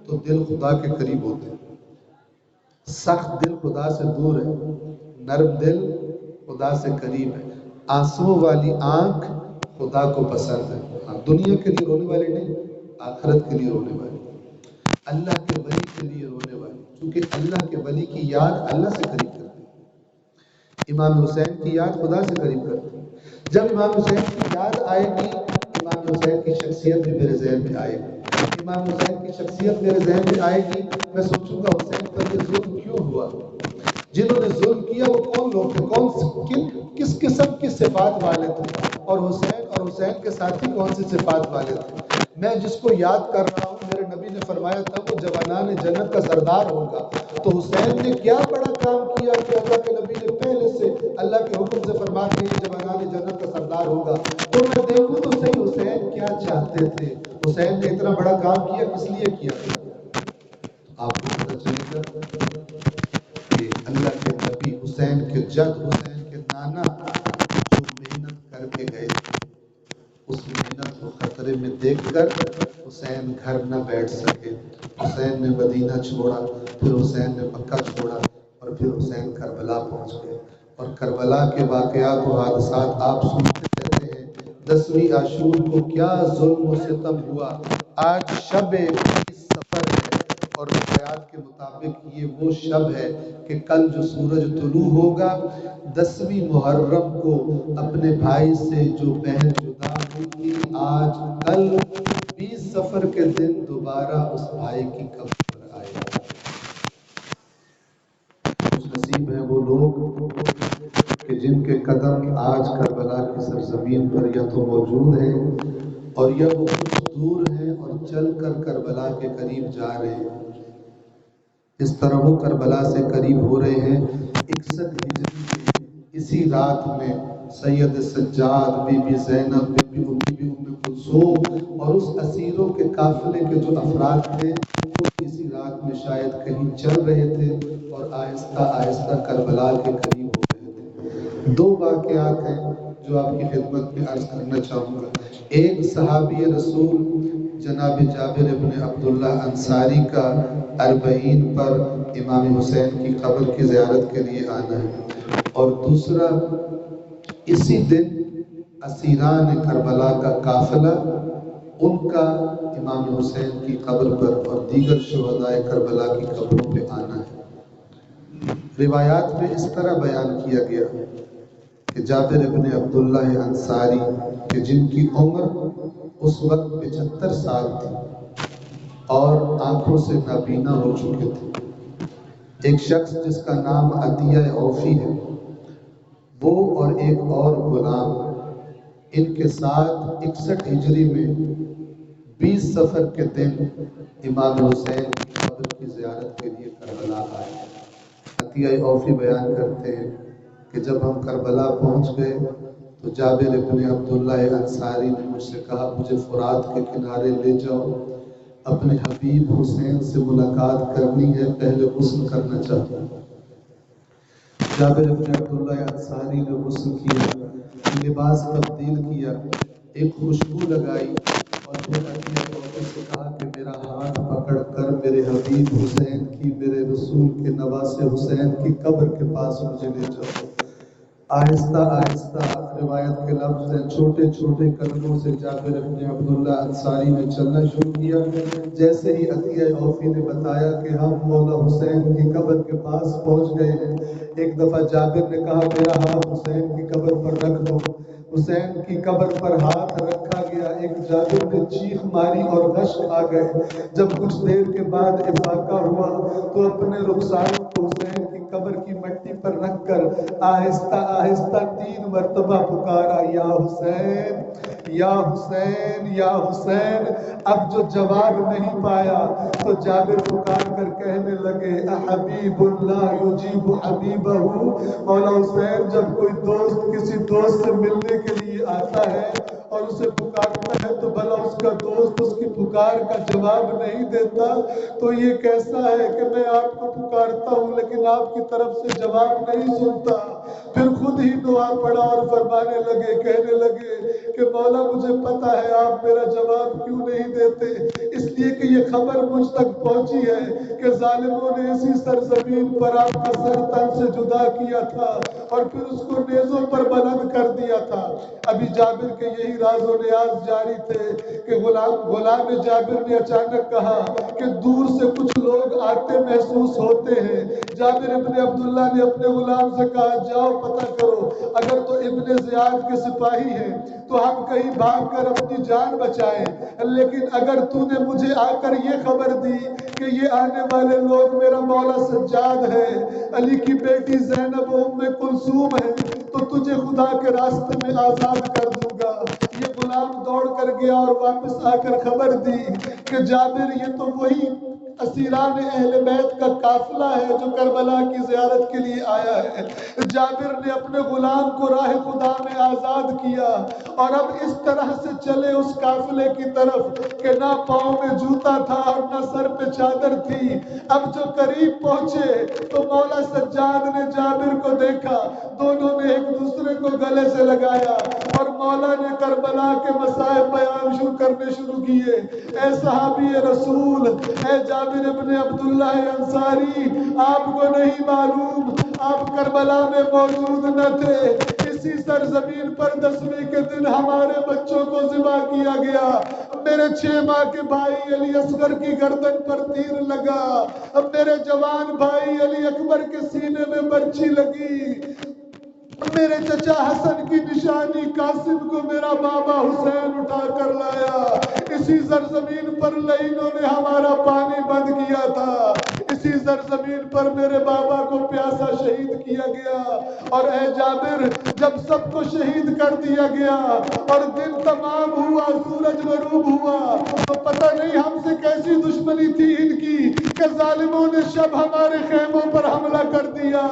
تو دل خدا کے قریب ہوتے ہیں. سخت دل خدا سے دور ہے، نرم دل خدا سے قریب ہے. آنسو والی آنکھ خدا کو پسند ہے. دنیا کے لیے رونے والی نہیں، آخرت کے لیے رونے والی، اللہ کے ولی کے لیے رونے والی، کیونکہ اللہ کے ولی کی یاد اللہ سے قریب کرتی ہے. امام حسین کی یاد خدا سے قریب کرتی ہے. جب امام حسین کی یاد آئے گی امام حسین کی شخصیت بھی میرے ذہن میں آئے گی. امام حسین کی شخصیت میرے ذہن میں آئے گی، میں سوچوں گا حسین پر یہ ظلم کیوں ہوا، صفات والے تھے اور حسین کے ساتھی کون سی صفات والے تھے. میں جس کو یاد کر رہا ہوں میرے نبی نے فرمایا تھا وہ جوانان جنت کا سردار ہوگا. تو حسین نے کیا بڑا کام کیا کہ اللہ کے نبی نے پہلے سے اللہ کے حکم سے فرماتے ہیں جوانان جنت کا سردار ہوگا. تو میں دیکھوں تو صحیح حسین کیا چاہتے تھے. حسین نے اتنا بڑا کام کیا کس لیے کیا تھا؟ آپ کو پتہ چلے گا کہ اللہ کے نبی حسین کے جد حسین کے نانا جو محنت کر کے گئے اس محنت کو خطرے میں دیکھ کر حسین گھر نہ بیٹھ سکے. حسین نے مدینہ چھوڑا, پھر حسین نے مکہ چھوڑا اور پھر حسین کربلا پہنچ گئے. اور کربلا کے واقعات و حادثات آپ سنتے رہتے ہیں. 10ویں عاشور کو کیا ظلم و ستم ہوا. آج شب 20 سفر ہے اور روایات کے مطابق یہ وہ شب ہے کہ کل جو سورج طلوع ہوگا 10ویں محرم کو اپنے بھائی سے جو بہن جدا ہوگی آج کل 20 سفر کے دن دوبارہ اس بھائی کی قبر پر آئے گا. خوش نصیب ہیں وہ لوگ کہ جن کے قدم آج کربلا کی سرزمین پر یا تو موجود ہیں اور یا وہ کچھ دور ہیں اور چل کر کربلا کے قریب جا رہے ہیں. اس طرح وہ کربلا سے قریب ہو رہے ہیں. 61 ہجری کے اسی رات میں سید سجاد, بی بی زینب, بی بی ام کلثوم اور اس اسیروں کے قافلے کے جو افراد تھے وہ اسی رات میں شاید کہیں چل رہے تھے اور آہستہ آہستہ کربلا کے قریب ہو رہے تھے. 2 واقعات ہیں جو آپ کی خدمت میں عرض کرنا چاہوں گا. ایک صحابی رسول جناب جابر ابن عبداللہ انصاری کا 40 پر امام حسین کی قبر کی زیارت کے لیے آنا ہے, اور دوسرا اسی دن اسیران کربلا کا قافلہ ان کا امام حسین کی قبر پر اور دیگر شہداء کربلا کی قبروں پہ آنا ہے. روایات میں اس طرح بیان کیا گیا کہ جابر ابن عبداللہ انصاری کہ جن کی عمر اس وقت 75 سال تھی اور آنکھوں سے نابینا ہو چکے تھے. ایک شخص جس کا نام عطیہ اوفی ہے وہ اور ایک اور غلام ان کے ساتھ 61 ہجری میں 20 سفر کے دن امام حسین کی قبر کی زیارت کے لیے کربلا آئے. عطیہ اوفی بیان کرتے ہیں کہ جب ہم کربلا پہنچ گئے تو جابر ابن عبداللہ انصاری نے مجھ سے کہا مجھے فرات کے کنارے لے جاؤ, اپنے حبیب حسین سے ملاقات کرنی ہے, پہلے غسل کرنا چاہتا ہوں. جابر ابن عبداللہ انصاری نے غسل کیا, لباس تبدیل کیا, ایک خوشبو لگائی اور پھر اپنے عورت سے کہا کہ میرا ہاتھ پکڑ کر میرے حبیب حسین کی, میرے رسول کے نواسے حسین کی قبر کے پاس مجھے لے جاؤ. آہستہ آہستہ روایت کے لفظ ہیں چھوٹے چھوٹے قدموں سے جابر ابن عبداللہ انصاری نے چلنا شروع کیا. جیسے ہی عطیہ اوفی نے بتایا کہ ہم مولا حسین کی قبر کے پاس پہنچ گئے ہیں, ایک دفعہ جابر نے کہا میرا ہاتھ حسین کی قبر پر رکھ دو. حسین کی قبر پر ہاتھ رکھا گیا. ایک جابر نے چیخ ماری اور غش آ گئے. جب کچھ دیر کے بعد افاقہ ہوا تو اپنے رخسار کو حسین کی قبر کی مٹی پر رکھ کر آہستہ آہستہ 3 مرتبہ پکارا یا حسین یا حسین یا حسین. اب جو جواب نہیں پایا تو جابر پکار کر کہنے لگے حبیب اللہ یجیب حبیبہ. مولا حسین جب کوئی دوست کسی دوست سے ملنے کے لیے آتا ہے اور اسے پکارتا ہے تو بھلا اس کا دوست اس کی پکار کا جواب نہیں دیتا تو یہ کیسا ہے کہ میں آپ کو پکارتا ہوں لیکن آپ کی طرف سے جواب نہیں سنتا. پھر خود ہی دعا پڑا اور فرمانے لگے, کہنے لگے کہ مولا مجھے پتا ہے آپ میرا جواب کیوں نہیں دیتے, اس لیے کہ یہ خبر مجھ تک پہنچی ہے کہ ظالموں نے اسی سرزمین پر آپ کا سر تن سے جدا کیا تھا اور پھر اس کو نیزوں پر بلند کر دیا تھا. ابھی جابر کے یہی راز و نیاز جاری تھے کہ غلام جابر نے اچانک کہا کہ دور سے کچھ لوگ آتے محسوس ہوتے ہیں. جابر ابن عبداللہ نے اپنے غلام سے کہا جاؤ پتہ کرو, اگر تو ابن زیاد کے سپاہی ہیں تو ہم کہیں بھاگ کر اپنی جان بچائیں, لیکن اگر تو نے مجھے آ کر یہ خبر دی کہ یہ آنے والے لوگ میرا مولا سجاد ہے, علی کی بیٹی زینب ام کلثوم ہے, تو تجھے خدا کے راستے میں آزاد کر دوں گا۔ یہ غلام دوڑ کر گیا اور واپس آ کر خبر دی کہ جابر یہ تو وہی اسیران اہل بیت کا قافلہ ہے جو کربلا کی زیارت کے لیے آیا ہے۔ جابر نے اپنے غلام کو راہ خدا میں آزاد کیا اور اب اس طرح سے چلے اس قافلے کی طرف کہ نہ پاؤں میں جوتا تھا اور نہ سر پہ چادر تھی۔ اب جو قریب پہنچے تو مولا سجاد نے جابر کو دیکھا، دونوں نے ایک دوسرے کو گلے سے لگایا اور مولا نے کربلا کے مصائب بیان کرنے شروع کیے۔ اے صحابی رسول، اے جابر ابن عبداللہ انصاری، آپ کو نہیں معلوم آپ کربلا میں موجود نہ تھے۔ اسی سرزمین پر 10ویں کے دن ہمارے بچوں کو ذبح کیا گیا۔ میرے 6 ماہ کے بھائی علی اصغر کی گردن پر تیر لگا، اب میرے جوان بھائی علی اکبر کے سینے میں برچی لگی، میرے چچا حسن کی نشانی قاسم کو میرا بابا حسین اٹھا کر لایا۔ اسی سرزمین پر لعینوں نے ہمارا پانی بند کیا تھا، اسی سرزمین پر میرے بابا کو پیاسا شہید کیا گیا۔ اور اے جابر، جب سب کو شہید کر دیا گیا اور دن تمام ہوا، سورج غروب ہوا، تو پتہ نہیں ہم سے کیسی دشمنی تھی ان کی کہ ظالموں نے شب ہمارے خیموں پر حملہ کر دیا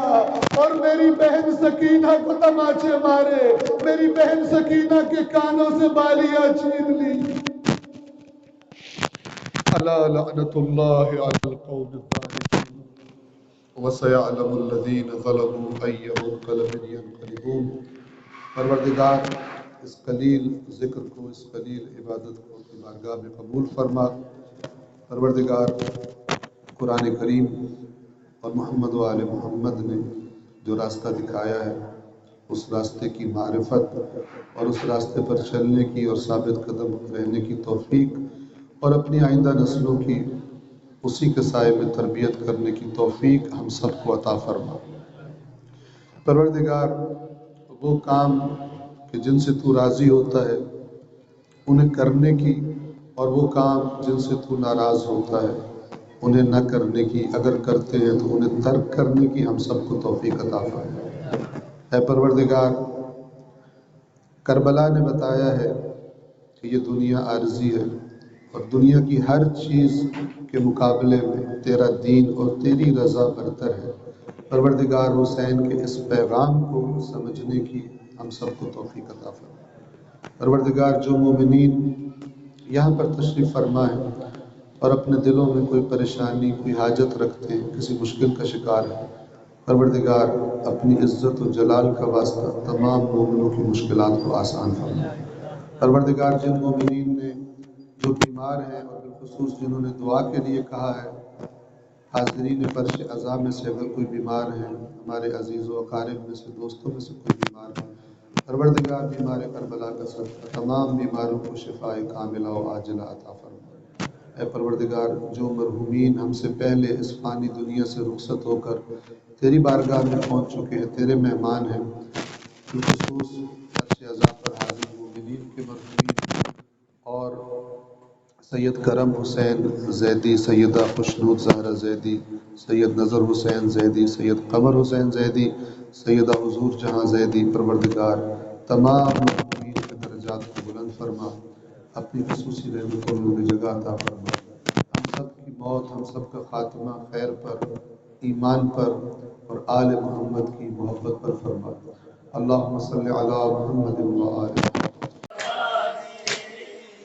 اور میری بہن سکینہ کو تماچے مارے، میری بہن سکینہ کے کانوں سے بالیاں چھین لی۔ الا لعنت اللہ علی القوم الظالمین وسيعلم الذین ظلموا ای منقلب ینقلبون۔ پروردگار اس قلیل ذکر کو، اس قلیل عبادت کو اپنی بارگاہ میں قبول فرما۔ پروردگار قرآن کریم اور محمد و آل محمد نے جو راستہ دکھایا ہے، اس راستے کی معرفت اور اس راستے پر چلنے کی اور ثابت قدم رہنے کی توفیق، اور اپنی آئندہ نسلوں کی اسی کے سائے میں تربیت کرنے کی توفیق ہم سب کو عطا فرما۔ پروردگار وہ کام کہ جن سے تو راضی ہوتا ہے انہیں کرنے کی، اور وہ کام جن سے تو ناراض ہوتا ہے انہیں نہ کرنے کی، اگر کرتے ہیں تو انہیں ترک کرنے کی ہم سب کو توفیق عطا فرما۔ اے پروردگار، کربلا نے بتایا ہے کہ یہ دنیا عارضی ہے اور دنیا کی ہر چیز کے مقابلے میں تیرا دین اور تیری رضا برتر ہے۔ پروردگار حسین کے اس پیغام کو سمجھنے کی ہم سب کو توفیق عطا فرما۔ پروردگار جو مومنین یہاں پر تشریف فرما ہے اور اپنے دلوں میں کوئی پریشانی، کوئی حاجت رکھتے ہیں، کسی مشکل کا شکار ہے، پروردگار اپنی عزت و جلال کا واسطہ تمام مومنوں کی مشکلات کو آسان فرما۔ پروردگار جن مومنین نے جو بیمار ہیں اور بالخصوص جنہوں نے دعا کے لیے کہا ہے، حاضرین فرش عزا میں سے اگر کوئی بیمار ہیں، ہمارے عزیز و اقارب میں سے، دوستوں میں سے کوئی بیمار ہے، پروردگار بیمار کربلا کا صدقہ تمام بیماروں کو شفاء کاملہ و عاجلہ عطا فرما۔ اے پروردگار جو مرحومین ہم سے پہلے اس فانی دنیا سے رخصت ہو کر تیری بارگاہ میں پہنچ چکے ہیں، تیرے مہمان ہیں، بالخصوص فرش عزا پر حاضر مومنین کے مرحومین اور سید کرم حسین زیدی، سیدہ خوشنود زہرا زیدی، سید نظر حسین زیدی، سید قمر حسین زیدی، سیدہ حضور جہاں زیدی، پروردگار تمام مرحومین کے درجات کو بلند فرما، اپنی خصوصی رحمتوں میں انہیں جگہ عطا فرما۔ ہم سب کی موت، ہم سب کا خاتمہ خیر پر، ایمان پر اور آل محمد کی محبت پر فرما۔ اللہم صلی علی محمد و آل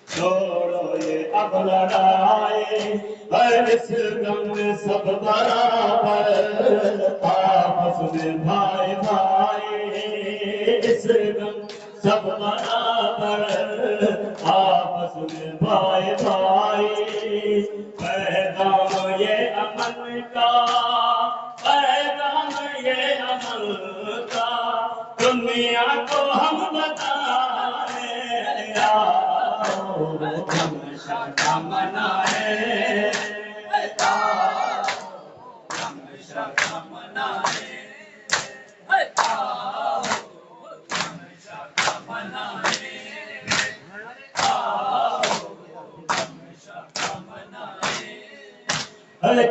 چھوڑو یہ اب لڑائی، ہر اس غم میں سب برابر، آپس میں بھائی بھائی، اس غم سب برابر، آپس میں بھائی بھائی، پیغام یہ امن کا، پیغام یہ امن کا، دنیا کو ہم بتائیں، ہم منائے،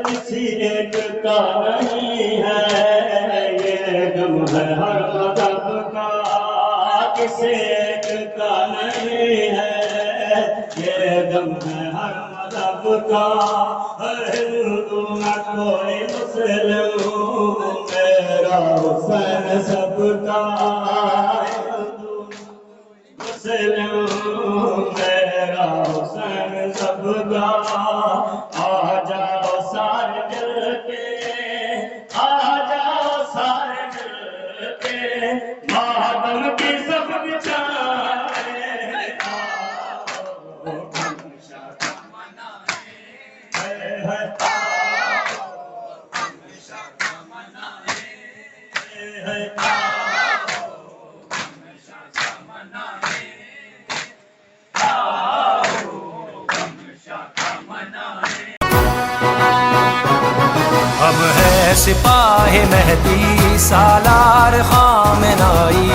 کسی ایک کا نہیں ہے یہ غم ہے ہر مذہب کا، کسی ایک کا نہیں ہے، یہ دم ہے ہر مذہب کا، ہر ہندو نہ کوئی مسلم، میرا حسین سب کا، مسلم میرا حسین سب کا، آ جاؤ سارے مل کے، آ جاؤ سارے مل کے، ماتم کی سب بچائے، آؤ ہمیشہ کا منائے، آؤ ہمیشہ کا منائے، اب ہے سپاہ مہدی سالار خامنائی،